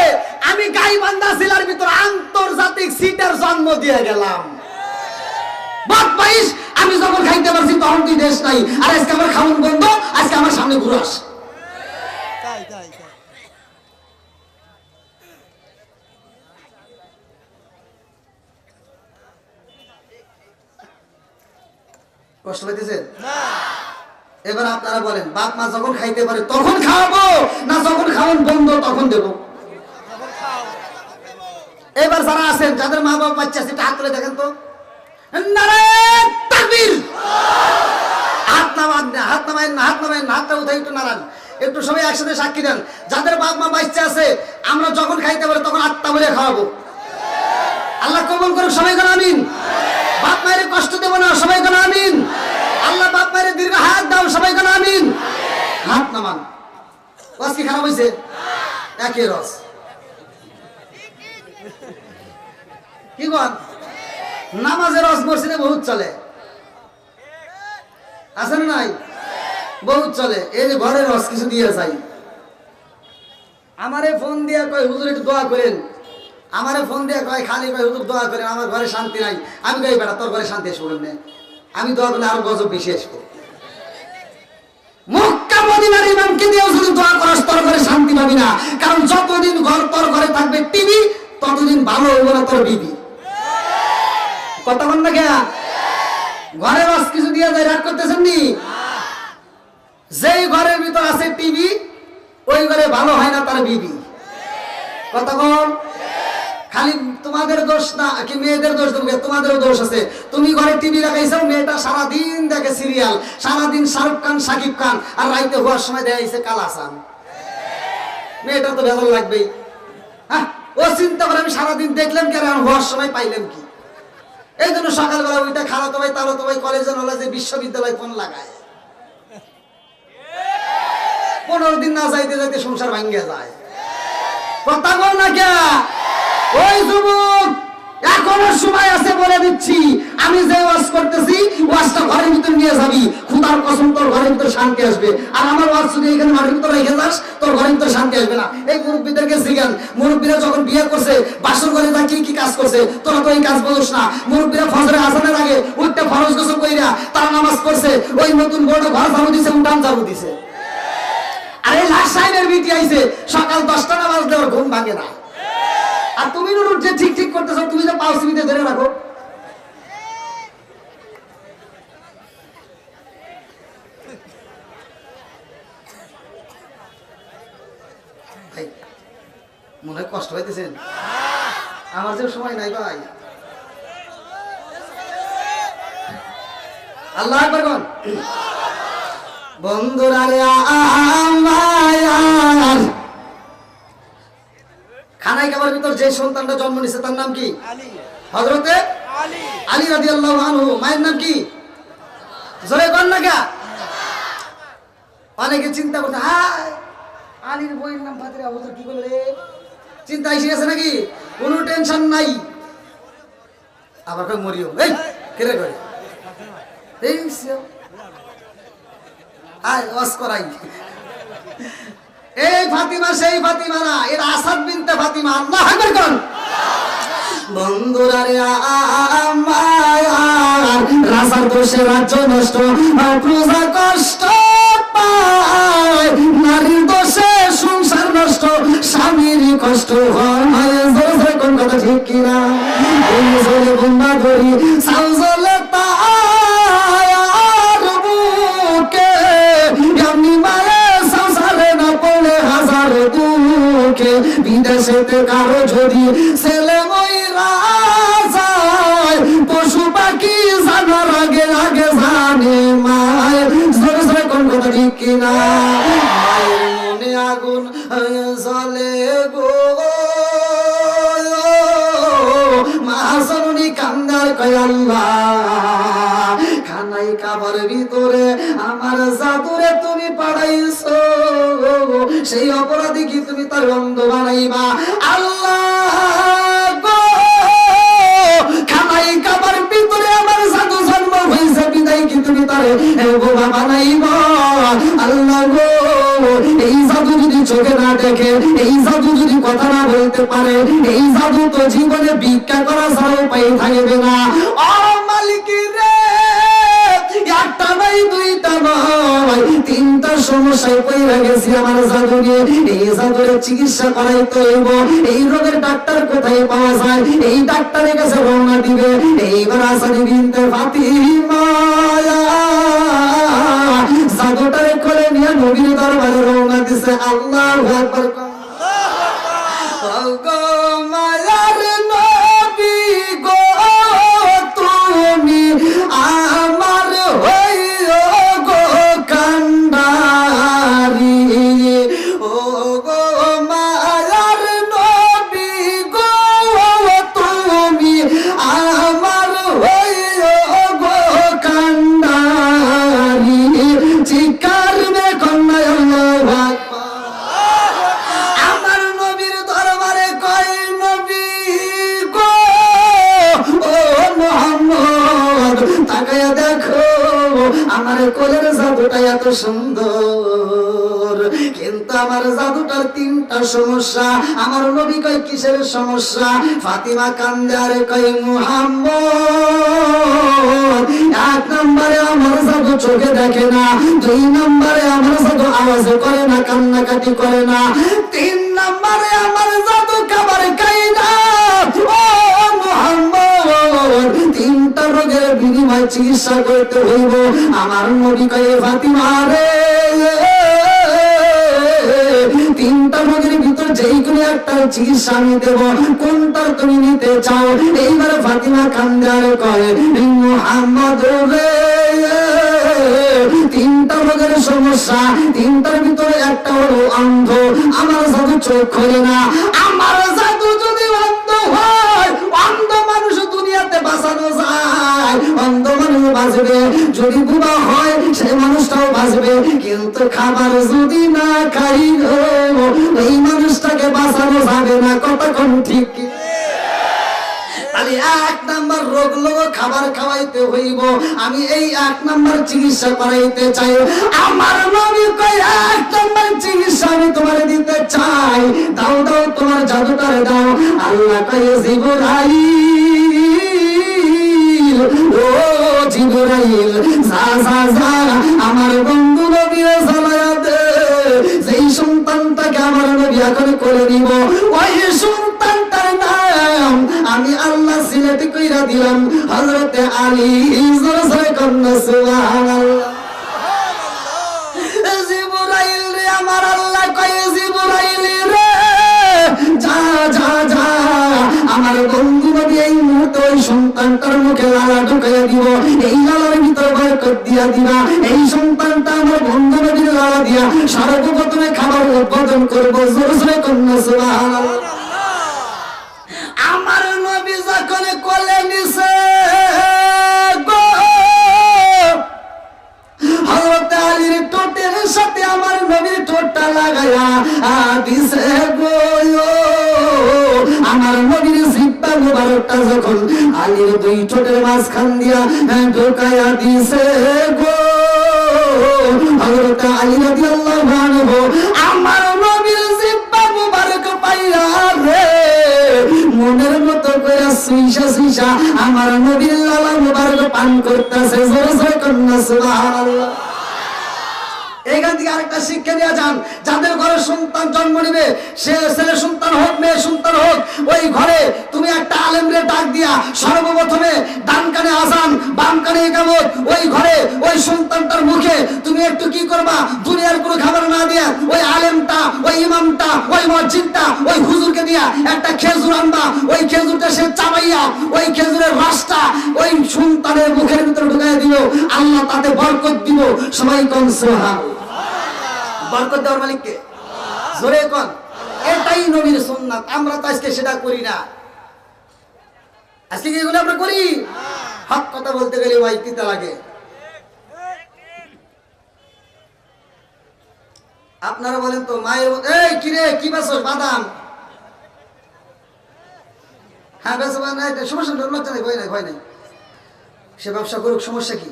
আমি গাইবান্ধা জেলার ভিতর আন্তর্জাতিক সিটার জন্ম দিয়ে গেলাম। বদমাইশ, আমি যখন খাইতে পারছি তখন তুই দেশ নাই, আর আজকে আমার খাওয়ান বন্ধ, আজকে আমার সামনে ঘুরাস। তাই তাই তাই কষ্ট পাইতেছেন? না এবার আপনারা বলেন, বাপ মা যখন খাইতে পারে তখন খাওয়াবো, না যখন খাওয়ান বন্ধ তখন দেবো? এখন খাও। এবার যারা আছেন যাদের মা বাবা বাচ্চা আছে হাত তুলে দেখেন তো, নারায়ণ তাকবীর, হাত নামান না, হাত নামায় না, হাত নামায় না, হাতটা উঠাই একটু নারায়ণ, একটু সবাই একসাথে সাক্ষী দেন, যাদের বাপ মা বাচ্চা আছে আমরা যখন খাইতে পারি তখন আত্মা বলে খাওয়াবো। আল্লাহ কবুল করুক, সবাই বলেন আমিন। বাপ মায়ের কষ্ট দেব না, সবাই বলেন আমিন। আল্লাহ বাপ মায়ের দীর্ঘ হায়াত দাও, সবাই বলেন আমিন। হাত নামান। রস কি খারাপ হয়েছে? একই রস। কি বল নামাজের রস মসজিদে বহুত চলে, আছে না নাই? বহুত চলে। এই যে ঘরের রস কিছু দিয়ে যাই, আমারে ফোন দিয়ে কয় হুজুর একটু দোয়া করেন, আমারে ফোন দিয়ে কয় খালি কয় হুজুর দোয়া করেন, আমার ঘরে শান্তি নাই। আমি কই বেটা তোর ঘরে শান্তি আসবো না, আমি দোয়া করলে আরো গজব বেশি আসবো। মক্কা মদিনার ইমামকে দিয়েও যদি দোয়া করাস তোর ঘরে শান্তি পাবি না, কারণ যতদিন তোর ঘরে থাকবে টিভি ততদিন ভালো হইব না তোর বিবি। কথা বল না কে? ঘরে রস কিছু দিয়ে যায়, রাগ করতেছেন নি? যেই ঘরের ভিতর আছে টিভি ওই ঘরে ভালো হয় না তার বিবি। কথা বল। খালি তোমাদের দোষ না কি মেয়েদের দোষ দেবো? তোমাদেরও দোষ আছে। তুমি ঘরে টিভি লাগাইছো, মেয়েটা সারাদিন দেখে সিরিয়াল, সারাদিন শাহরুখ খান সাকিব খান, আর রাইতে হওয়ার সময় দেখাইছে কালাসান। মেয়েটা তো ভেজাল লাগবেই। হ্যাঁ, ও চিন্তা করে আমি সারাদিন দেখলাম কি আর হওয়ার সময় পাইলাম কি। এই জন্য সকালবেলা ওইটা খালাতো ভাই তালাতো ভাই কলেজে নলেজে বিশ্ববিদ্যালয় ফোন লাগায়। 15 দিন না যাইতে যাইতে সংসার ভাঙ্গিয়া যায়। কথা বল না কে? ওই যুবক এখনো সময় আছে, বলে দিচ্ছি, আমি যে ওয়াজ করতেছি ওয়াজটা ঘরের ভিতর নিয়ে যাবি, খোদার কসম তোর ঘরের ভিতর শান্তি আসবে। আর আমার ওয়াজ যদি এখানে মাটির ভিতর রেখে যাস তোর ঘরের ভিতর শান্তি আসবে না। এই মুরব্বীদেরকে জিজ্ঞান, মুরব্বীরা যখন বিয়ে করছে বাসর ঘরে যা কি কি কাজ করছে, তোরা তো এই কাজ বুঝোস না। মুরব্বীরা ফজরের আজানের আগে উঠতে ফরজ গোসল কইরা তারা নামাজ পড়ছে, ওই নতুন বড় ঘর ঝাড়ু দিছে, উঠান ঝাড়ু দিছে। আর এই লাশ সাহেবের বিটি আইছে, সকাল 10টা না বাজলে ওর ঘুম ভাঙে না। আর তুমি নুরুর যে ঠিক ঠিক করতেছ, তুমি যে পাও সিমিতে ধরে রাখো। ভাই মনে হয় কষ্ট হইতেছেন, আমার যে সময় নাই ভাই। আল্লাহ আকবার কোন বন্ধুরা রে আমার খানায় খাবার ভিতর যে সন্তানটা জন্ম নিছে তার নাম কি? হযরতে আলী রাদিয়াল্লাহু আনহু। মায়ের নাম কি? জোরে বল না কে? অনেকে চিন্তা করতে, হায় আলীর বইয়ের নাম ফাতিমা, হুজুর কি বলে রে? চিন্তা এসে গেছে নাকি? কোনো টেনশন নাই। আবার কই মরিও, এই কেরে করে এই আয় ওয়াজ করাই। এই ফাতিমা সেই ফাতিমা না, এরা আসাদ বিনতে ফাতিমা। আল্লাহু আকবার কোন বন্ধুরা রে আমার রাজার দোষে রাজ্য নষ্ট, প্রজা কষ্ট পায়, নারীর দোষে সংসার নষ্ট, স্বামীর কষ্ট হয়। কোন কথা ঠিক কিনা? জলে বন্ধা ধরি সাল জলে তার বুকে, আমি মায়ে সংসারে না পড়ে হাজার দুঃখে, বিদেশেতে কারো যদি ছেলে মইরা যায়, পশু পাখি জানার আগে আগে জানে মায়ের। জোরে জোরে কোন কথা ঠিক কিনা? মায়ের মনে আগুন জ্বলে গো, মা জননী কান্দার কয় আল্লাহ, খানাই কাবার ভিতরে আমার জাদুরে তুমি পাড়াইছো, সেই অপরাধী কি তুমি তার বন্ধ বানাইবা? আল্লাহ গো, খানাই কাবার ভিতরে আমার জাদু জন্ম হইছে, বিদায় কি তুমি তার বোবা বানাইবা? আল্লাহ গো, এই জাদু যদি চোখে না দেখে, এই জাদু যদি কথা না বলতে পারে, এই জাদু তো জীবনে ভিক্ষা করা ছাড়া উপায় থাকবে না। ও মালিক রে, একটা নাই দুইটা নয়, 3টা সমস্যায় পড়ে গেছি আমার জাদু নিয়ে। এই জাদুর চিকিৎসা করাইতে হইব। এই রোগের ডাক্তার কোথায় পাওয়া যায়? এই ডাক্তারের কাছে রওনা দিবে। এইবার আসানি বিনতে ফাতিমা জাদুটারে করে নিয়ে নবীর দরবারে রওনা দিছে। আল্লাহু আকবার। গো মায়ার নবী গো, তুমি আমার হইও গো কান্ডারি, ও গো মায়ার নবী গো, তুমি আমার হইও গো কান্ডারি। চিকার মে কন্যা আল্লাহু আকবার। তাকায়া দেখো আমার কোলের জাদুটা এত সুন্দর, কিন্তু আমার জাদুটার তিনটা সমস্যা। আমার নবী কয় কিসের সমস্যা? ফাতিমা কান্দে আর কয় মুহাম্মদ, এক নম্বরে আমার জাদু চোখে দেখে না, দুই নম্বরে আমার জাদু আওয়াজ করে না, কান্নাকাটি করে না, তিন নম্বরে আমার জাদু খাবার খাই না। ও মুহাম্মদ, তিনটা রোগের বিনিময় চিকিৎসা করতে হইব। আমার নবী কয় ফাতিমা রে, তিনটা রোগের ভিতর যেই কোনো একটা চিকিৎসা আমি দেব, কোনটার তুমি নিতে চাও? এইবারে ফাতিমা কান্দে আর কয় মুহাম্মদ রে, তিনটা রোগের সমস্যা, তিনটার ভিতরে একটা হলো অন্ধ। আমার জাদু চোখ খোলে না। আমার জাদু যদি অন্ধ হয়, অন্ধ মানুষ দুনিয়াতে বাঁচানো যায়, অন্ধ মানুষ বাঁচবে। যদি বুড়া হয় সে মানুষটাও বাঁচবে, কিন্তু খাবার যদি না খাই এই মানুষটাকে বাঁচানো যাবে না। কতক্ষণ ঠিক কি? তাহলে এক নাম্বার রোগ লোক খাবার খাওয়াইতে হইব। আমি এই এক নাম্বার চিকিৎসা করাইতে চাই। আমার নবী কয় এক নাম্বার চিকিৎসা আমি তোমার দিতে চাই। দাও দাও তোমার জাদুটারে দাও। আল্লাহ কয় জিবরাইল, ও জিবরাইল, যা যা যা আমার বন্ধু নবীরে জানায়া দে, যেই সন্তানটাকে আমার নবী এখন করে নিব, ওই সন্তানটার নাম আমি আল্লাহ সিলেক্ট কইরা দিলাম হযরতে আলী। জোরে কন্যা সুবহানাল্লাহ। জিবরাইল রে, আমার আল্লাহ কয় জিবরাইল রে, যা যা যা আমার বন্ধু নবী এই মুহূর্তে ওই সন্তানটার মুখে লালা ঢুকাইয়া দিব। এই লালার ভিতর বরকত দিয়া দিবা। এই সন্তানটা আমার বন্ধু নবীর লালা দিয়া সর্বপ্রথমে খাবার উৎপাদন করবো। জোরে কন্যা সুবহানাল্লাহ। আমার নবী যখন কোলে নিছে গো, হযরত আলীর ঠোঁটের সাথে আমার নবীর ঠোঁটটা লাগায়া দিছে গো। আমার নবীর জিহ্বা মুবারকটা যখন আলীর দুই ঠোঁটের মাঝখান দিয়া ঢোকায়া দিছে গো, হযরত আলী রাদিয়াল্লাহু আনহু আমার নবীর জিহ্বা মুবারক পাইয়া রে মনের মতো করে সুইসা সুইসা আমার নবীর লালা মুবারক পান করতেছে। জোরে জোরে কন্যা সুবহানাল্লাহ। এইখান থেকে আরেকটা শিক্ষা দেওয়া যান, যাদের ঘরে সন্তান জন্ম নিবে, সে ছেলে সন্তান হোক মেয়ে সন্তান হোক, ওই ঘরে তুমি একটা আলেমরে ডাক দিয়া সর্বপ্রথমে ডান কানে আযান বাম কানে ইকামত, ওই ঘরে ওই সন্তানটার মুখে তুমি একটু কি করবা, দুনিয়ার কোনো খাবার না দিয়া ওই আলেমটা, ওই ইমামটা, ওই মসজিদটা, ওই হুজুরকে দিয়া একটা খেজুর আনবা। ওই খেজুরটা সে চাবাইয়া ওই খেজুরের রসটা ওই সন্তানের মুখের ভিতরে ঢুকাইয়া দিও, আল্লাহ তাতে বরকত দিব। সবাই কোন সুবহানাল্লাহ। বরকত দেওয়ার মালিক কে? জোরে কোন। এটাই নবীর সুন্নাত। আমরা তো আজকে সেটা করি না। আজকে কি এগুলো আমরা করি? হক কথা বলতে গেলে ভাই তিতা লাগে। আপনারা বলেন তো মায়ের এই কি রে কি বেচছ? বাদাম। হ্যাঁ বেচা না, সমস্যা নেই, লজ্জা নেই, ভয় নাই, ভয় নাই। সে ব্যবসা করুক, সমস্যা কি?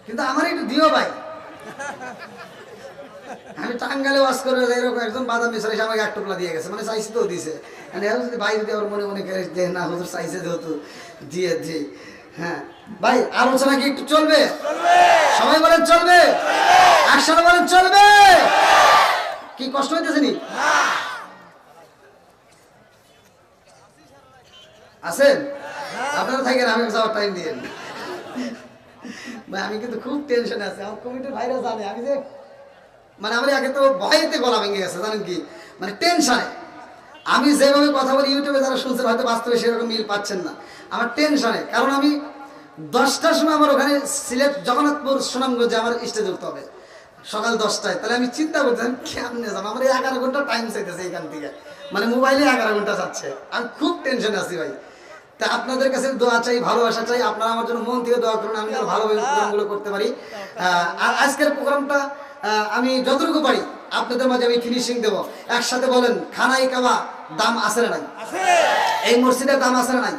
কিন্তু আমার একটু দিও ভাই। আমি টাঙ্গালে ওয়াজ করে এরকম একজন বাদাম মিশাই আমাকে এক টুকলা দিয়ে গেছে, মানে চাইছি তো দিছে। যদি ভাই যদি আমার মনে মনে যে না হুজুর চাইছে যেহেতু দিয়ে দিই। হ্যাঁ ভাই, আলোচনা কি একটু চলবে? সবাই বলেন চলবে, একসাথে বলেন চলবে। কি কষ্ট হইতেছে নি? আছেন আপনারা থাকেন, আমি যাওয়ার টাইম দিয়ে। আমি কিন্তু খুব টেনশনে আছি। আমার কমিটির ভাইরা জানে আমি যে মানে আমার আগে তো ভয়েতে গলা ভেঙে গেছে, জানেন কি, মানে টেনশনে। আমি যেভাবে কথা বলি ইউটিউবে যারা শুনছেন হয়তো বাস্তবে সেরকম মিল পাচ্ছেন না। আমার টেনশনে, কারণ আমি 10টার সময় আমার ওখানে সিলেট জগন্নাথপুর সুনামগঞ্জে আমার স্টেজ উঠতে হবে সকাল 10টায়। তাহলে আমি চিন্তা করছিলাম কেমনে যাবো, আমার 11 ঘন্টা টাইম চাইতেছে এখান থেকে, মানে মোবাইলে 11 ঘন্টা যাচ্ছে। আমি খুব টেনশনে আছি ভাই। তা আপনাদের কাছে দোয়া চাই, ভালোবাসা চাই। আপনারা আমার জন্য মন থেকে দোয়া করুন, আমি যেন ভালোভাবে প্রোগ্রামগুলো করতে পারি। আর আজকের প্রোগ্রামটা আমি যতটুকু পারি আপনাদের মাঝে আমি ফিনিশিং দেবো। একসাথে বলেন খানাই কাবা দাম আছে না নাই? এই মসজিদের দাম আছে না নাই?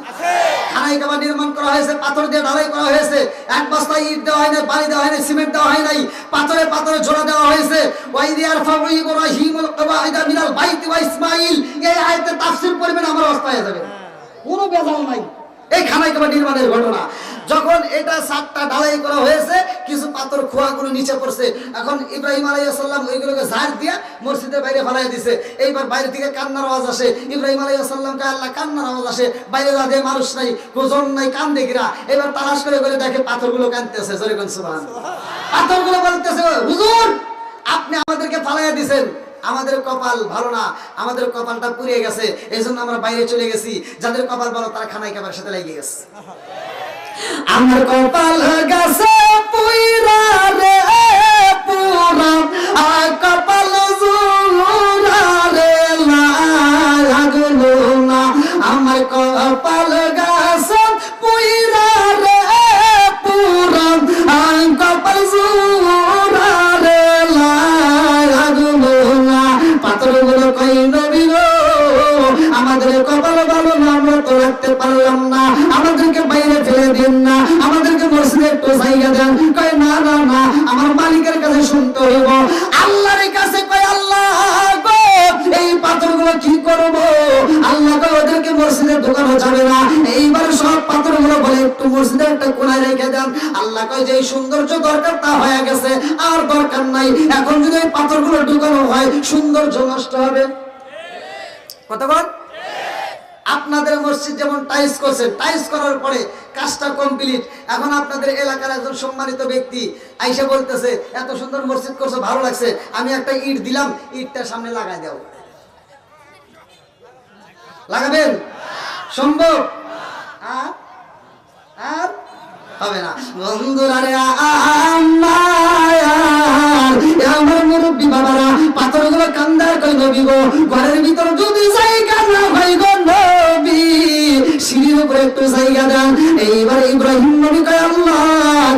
খানাই কাবা নির্মাণ করা হয়েছে, পাথর দিয়ে ঢালাই করা হয়েছে, এক বস্তা ইট দেওয়া হয় নাই, বালি দেওয়া হয় নাই, সিমেন্ট দেওয়া হয় নাই, পাথরে পাথরে জোড়া দেওয়া হয়েছে। ওয়াইদ ইয়ারফাউ ইব্রাহিমুল কওয়াইদা মিনাল বাইতি ওয়া ইসমাঈল, এই আয়াতে তাফসীর করবেন আমার অবস্থা হয়ে যাবে, কোনো বেজাল নাই। এই খানাই কাবা নির্মাণের ঘটনা, যখন এটা 7টা ঢালাই করা হয়েছে, কিছু পাথর খোয়াগুলো নিচে পড়ছে, এখন ইব্রাহিম আলাইহিস সালাম ওইগুলোকে ঝাড় দিয়ে মসজিদের বাইরে ফেলাই দিয়েছে। এইবার বাইরে থেকে কান্নার আওয়াজ আসে, ইব্রাহিম আলাইহিস সালামকে আল্লাহ কান্নার আওয়াজ আসে, বাইরে যাদের মানুষ নাই, কোজন নাই, কান্দে কিরা। এবার তালাশ করে করে দেখে পাথরগুলো কাঁদতেছে, জোরে কোন সুবহানাল্লাহ। পাথরগুলো বলতেছে, হুজুর আপনি আমাদেরকে ফালাইয়া দিয়েছেন, আমাদের কপাল ভালো না, আমাদের কপালটা পুড়ে গেছে, এইজন্য আমরা বাইরে চলে গেছি। যাদের কপাল ভালো তারা খানাই কাবার সাথে লেগে গেছে। আমার কপাল গেছে পুইরা রে পুরা, আর কপাল জুরা রে লাগলো না। আমার কপাল গেছে পুইরা রে পুরা, আর কপাল জুরা রে লাগলো না। পাথরগুলো কই নবী গো, আমাদের কপাল ভালো না, আমরা তো রাখতে পারলাম না, আমাদেরকে বাইরে ফেলে দিন না, আমাদেরকে মসজিদে একটু জায়গা দেন। কয় না না না, আমার মালিকের কাছে শুনতে হইব, আল্লাহর কাছে। কয় আল্লাহ গো এই পাথরগুলো কি করব? আল্লাহ কয় ওদেরকে মসজিদে ঢোকানো যাবে না, এইবার সব পাথরগুলো বলে একটু মসজিদে একটা কোণায় রেখে দেন। আল্লাহ কয় যে সৌন্দর্য দরকার তা হয়ে গেছে, আর দরকার নাই। এখন যদি এই পাথরগুলো ঢুকানো হয় সৌন্দর্য নষ্ট হবে। কথা বল। আপনাদের মসজিদ যেমন টাইলস করছেন, টাইলস করার পরে কাজটা কমপ্লিট, এখন আপনাদের এলাকার একজন সম্মানিত ব্যক্তি আইসা বলতেছে এত সুন্দর মসজিদ করছো, ভালো লাগছে, আমি একটা ইট দিলাম, ইটটা সামনে লাগাই দাও। লাগাবেন? সম্ভব? আর হবে না। বন্ধুরা রে আমার মুরব্বী বাবারা, পাথরগুলো কান্দার কই নবী গো, ঘরের ভিতর যদি জায়গা না হয় গো নবী, সিঁড়ির উপরে একটু জায়গা দেন। এইবার ইব্রাহিম নবী কয় আল্লাহ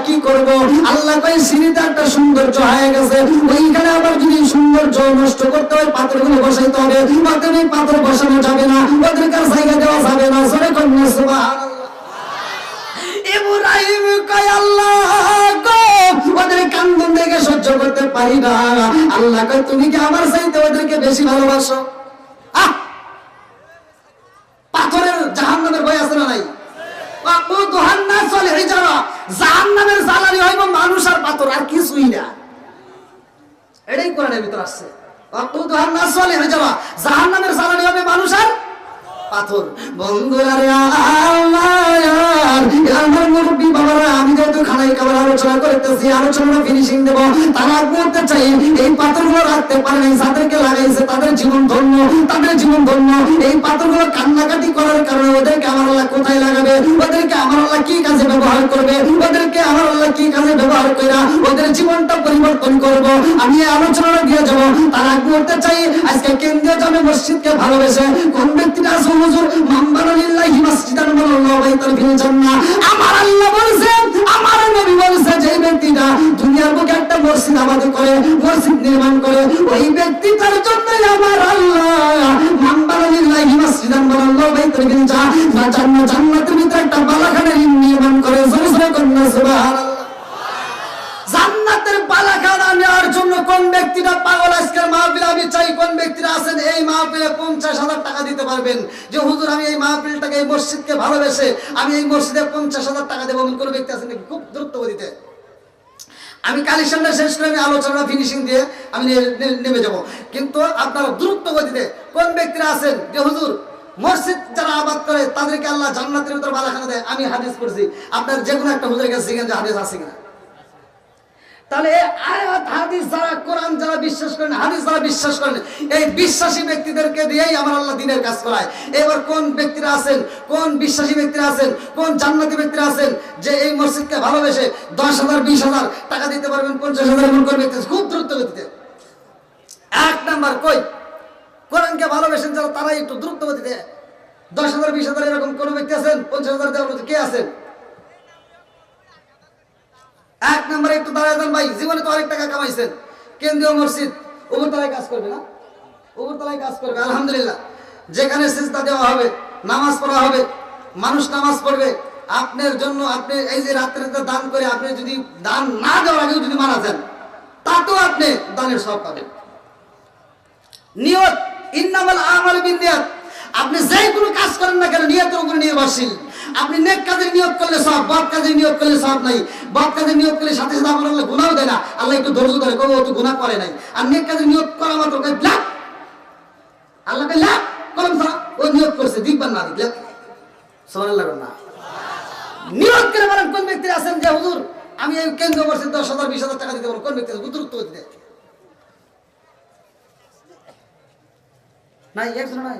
কি করব? আল্লাহ কয় সিঁড়িতে একটা সৌন্দর্য হয়ে গেছে, ওইখানে আবার যদি সৌন্দর্য নষ্ট করতে হয় পাথরগুলো বসাইতে হবে, ওদের পাথর বসানো যাবে না, ওদেরকে আর জায়গা দেওয়া যাবে না। জোরে কন্যা সুবহানাল্লাহ। ইব্রাহিম কয় আল্লাহ গো ওদের কান্দন দেখে সহ্য করতে পারি না, আল্লাহ কয় তুমি কি আমার চাইতে ওদেরকে বেশি ভালোবাসো? পাথরের জাহান্নামের ভয় আছে না নাই? জাহান্নামের জ্বালানি হইব মানুষ আর পাথর, আর কিছুই না। এটাই কোরআনের ভিতর আসছে, জাহান্নামের জ্বালানি হবে মানুষ আর পাথর। বন্ধুরা রে আমার মুরব্বী বাবারা, আমি যেহেতু খানাই কাবার আলোচনা করতেছি, আলোচনা ফিনিশিং দেব, তারা বলতে চাই এই পাথরগুলো রাখতে পারে নাই, যাদেরকে লাগাইছে তাদের জীবন ধন্য, তাদের জীবন ধন্য। এই পাথরগুলো কান্নাকাটি করার কারণে ওদেরকে আমার আল্লাহ কোথায় লাগাবে, ওদেরকে আমার আল্লাহ কি কাজে ব্যবহার করবে, ওদেরকে আমার আল্লাহ কি কাজে ব্যবহার করে ওদের জীবনটা পরিবর্তন করব, আমি এই আলোচনাটা দিয়ে যাবো। তারা বলতে চাই আজকে কেন্দ্রীয় জামে মসজিদকে ভালোবেসে কোন ব্যক্তিটা আছে হুজুর মামবানালিল্লাহি মাসজিদান ওয়াল্লাহু বাইতাল ফিল জান্নাহ, আমার আল্লাহ বলেছেন, আমার নবী বলেছে, যে ব্যক্তিটা দুনিয়ার বুকে একটা মসজিদ আবাদ করে, মসজিদ নির্মাণ করে, ওই ব্যক্তিটার জন্য আমার আল্লাহ মামবানালিল্লাহি মাসজিদান ওয়াল্লাহু বাইতাল ফিল জান্নাহ, জান্নাতের ভিতরে একটা বালাখানা নির্মাণ করে। জোরে জোরে কন্যা সুবহানাল্লাহ। জান্নাতের বালাখানা নেওয়ার জন্য কোন ব্যক্তিটা পাগল? আজকের মাহফিলে আমি চাই কোন ব্যক্তিরা আছেন এই মাহফিলে 50,000 টাকা দিতে পারবেন, যে হুজুর আমি এই মাহফিলটাকে, এই মসজিদকে ভালোবেসে আমি এই মসজিদে 50,000 টাকা দেবো। কোন ব্যক্তি আছেন নাকি? খুব দ্রুত গতিতে আমি কালেকশনটা শেষ করে আমি আলোচনা ফিনিশিং দিয়ে আমি নেমে যাব, কিন্তু আপনারা দ্রুত গতিতে কোন ব্যক্তিরা আছেন যে হুজুর মসজিদ যারা আবাদ করে তাদেরকে আল্লাহ জান্নাতের ভিতর বালাখানা দেয়? আমি হাদিস পড়ছি, আপনার যে কোনো একটা হুজুরের কাছে জিজ্ঞাসা হাদিস আছে কিনা। তাহলে আয়াত হাদিস যারা, কোরআন যারা বিশ্বাস করেন, হাদিস যারা বিশ্বাস করেন, এই বিশ্বাসী ব্যক্তিদেরকে দিয়েই আমার আল্লাহ দ্বীনের কাজ করায়। এবার কোন ব্যক্তিরা আছেন, কোন বিশ্বাসী ব্যক্তিরা আছেন, কোন জান্নাতি ব্যক্তিরা আছেন যে এই মসজিদকে ভালোবেসে 10,000 20,000 টাকা দিতে পারবেন, 50,000 এমন কোন ব্যক্তি খুব দ্রুত গতিতে? এক নাম্বার কই কোরআনকে ভালোবেসেন যারা, তারাই একটু দ্রুত গতিতে 10,000 20,000 এরকম কোন ব্যক্তি আছেন? 50,000 দেওয়ার মতো কে আছেন? এক নম্বরে একটু দাঁড়ায় যান ভাই, জীবনে তো অনেক টাকা কামাইছেন, কেন্দ্রীয় মসজিদ উপরতলায় কাজ করবে না? উপরতলায় কাজ করবে, আলহামদুলিল্লাহ। যেখানে সিজদা দেওয়া হবে, নামাজ পড়া হবে, মানুষ নামাজ পড়বে আপনার জন্য, আপনি এই যে রাত্রে দান করে আপনি যদি দান না দেওয়ার আগেও যদি মারা যান তাতেও আপনি দানের সওয়াব পাবেন। নিয়ত, ইন্নামাল আমালু বিন্নিয়াত। আপনি যেই কোনো কাজ করেন না কেন নিয়তের উপরে নির্ভরশীল। আপনি নেক কাজের নিয়ত করলে সওয়াব, বদ কাজের নিয়ত করলে সওয়াব নাই। বদ কাজের নিয়ত করলে সাথে সাথে আমার আল্লাহ গুনাহও দেয় না, আল্লাহ একটু ধৈর্য ধরে কবে ও তো গুনাহ করে নাই। আর নেক কাজের নিয়ত করা মাত্র কই লাভ, আল্লাহ কই লাভ কলম ধরা, ও নিয়ত করছে দিকবার না দিলে সুবহানাল্লাহ না। নিয়ত করে বলেন কোন ব্যক্তি আছেন যে হুজুর আমি এই কেন্দ্র করছি 10,000 20,000 টাকা দিতে পারবো, কোন ব্যক্তি আছে উত্তর দিতে নাই? একজন নাই।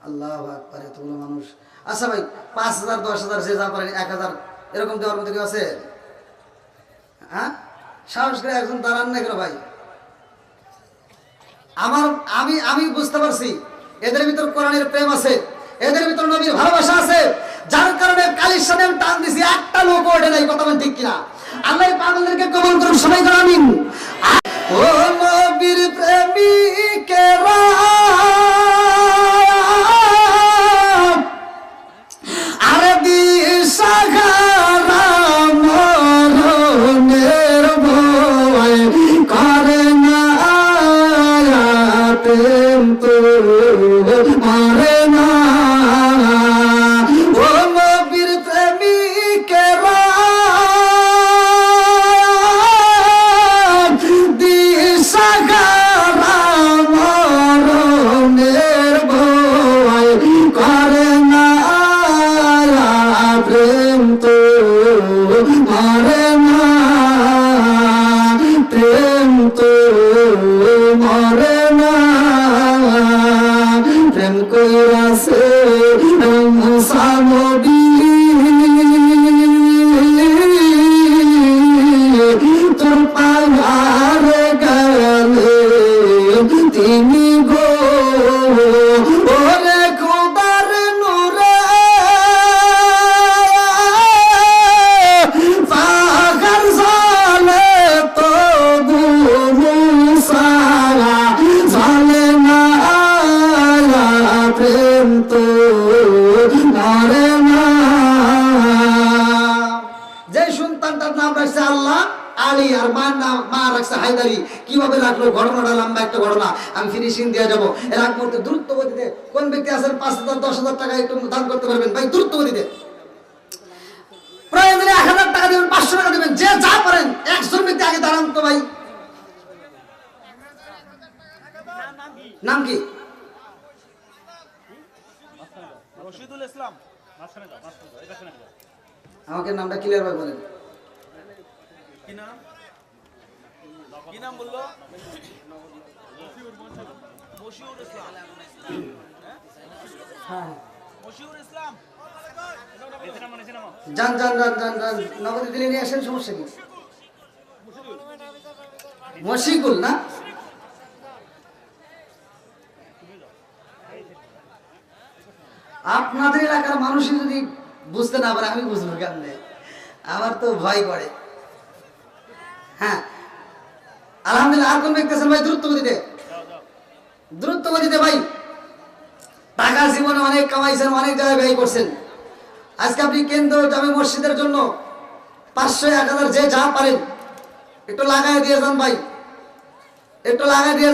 আল্লাহু আকবার, এতগুলো মানুষ। আচ্ছা ভাই 5,000 10,000 যে যা পারেন 1,000 এরকম দেওয়ার মতো কেউ আছে? হ্যাঁ, সাহস করে একজন দাঁড়ান না কেন ভাই? আমি বুঝতে পারছি এদের ভিতর কোরআনের প্রেম আছে, এদের ভিতর নবীর ভালোবাসা আছে, যার কারণে কালির সাথে টান দিছি একটা লোক ওঠে নাই। কথা বলেন ঠিক কিনা? আল্লাহ পাগলদেরকে কবুল করুন, সবাই করে আমিন। ও নবীর প্রেমিকেরা আরে দিশাহারা মরণের ভয় করে না, প্রেম তো মরে না। ও নবীর প্রেমিকেরা দিশাহারা মরণের ভয় করে না, প্রেম তো মরে না, প্রেম তো মরে না। প্রেম কইরাছে মুসা নবী তোর পাহাড়ে গেলে তিনি গো, ওরে খোদার নূরে পাহাড় জালে তবু মুসা জালে না, প্রেম তো মরে না। যে সন্তানটার নাম রাখছে আল্লাহ আলী আর মার নাম মা রাখছে হায়দারি, কিভাবে রাখলো ঘটনাটা লম্বা একটা ঘটনা, আমি ফিনিশিং দিয়ে যাবো। এর আগ মুহূর্তে দ্রুত গতিতে কোন ব্যক্তি আছেন 5,000 10,000 টাকা একটু দান করতে পারবেন ভাই? দ্রুত গতিতে প্রয়োজনে 1,000 টাকা দেবেন, 500 টাকা দেবেন, যে যা পারেন। একজন ব্যক্তি আগে দাঁড়ান তো ভাই। নাম কি? রশিদুল ইসলাম। আমাকে নামটা ক্লিয়ার ভাবে বলেন। কি নাম? কি নাম বললো? মশিউর ইসলাম। হ্যাঁ মশিউর ইসলাম। যান যান যান যান যান, নগদে দিলে নিয়ে আসেন, সমস্যা কি? মশিকুল না? আপনাদের এলাকার মানুষই যদি বুঝতে না পারে আমি বুঝবো কেমনে? আমার তো ভয় করে। হ্যাঁ আলহামদুলিল্লাহ। আর কোন ব্যক্তি আছেন ভাই? দ্রুত গতিতে, দ্রুত গতিতে ভাই। টাকা জীবনে অনেক কামাইছেন, অনেক জায়গায় ব্যয় করছেন। আজকে আপনি কেন্দ্র জামে মসজিদের জন্য 500 1000 যে যা পারেন একটু লাগাই দিয়ে যান ভাই, একটু লাগাই দিয়ে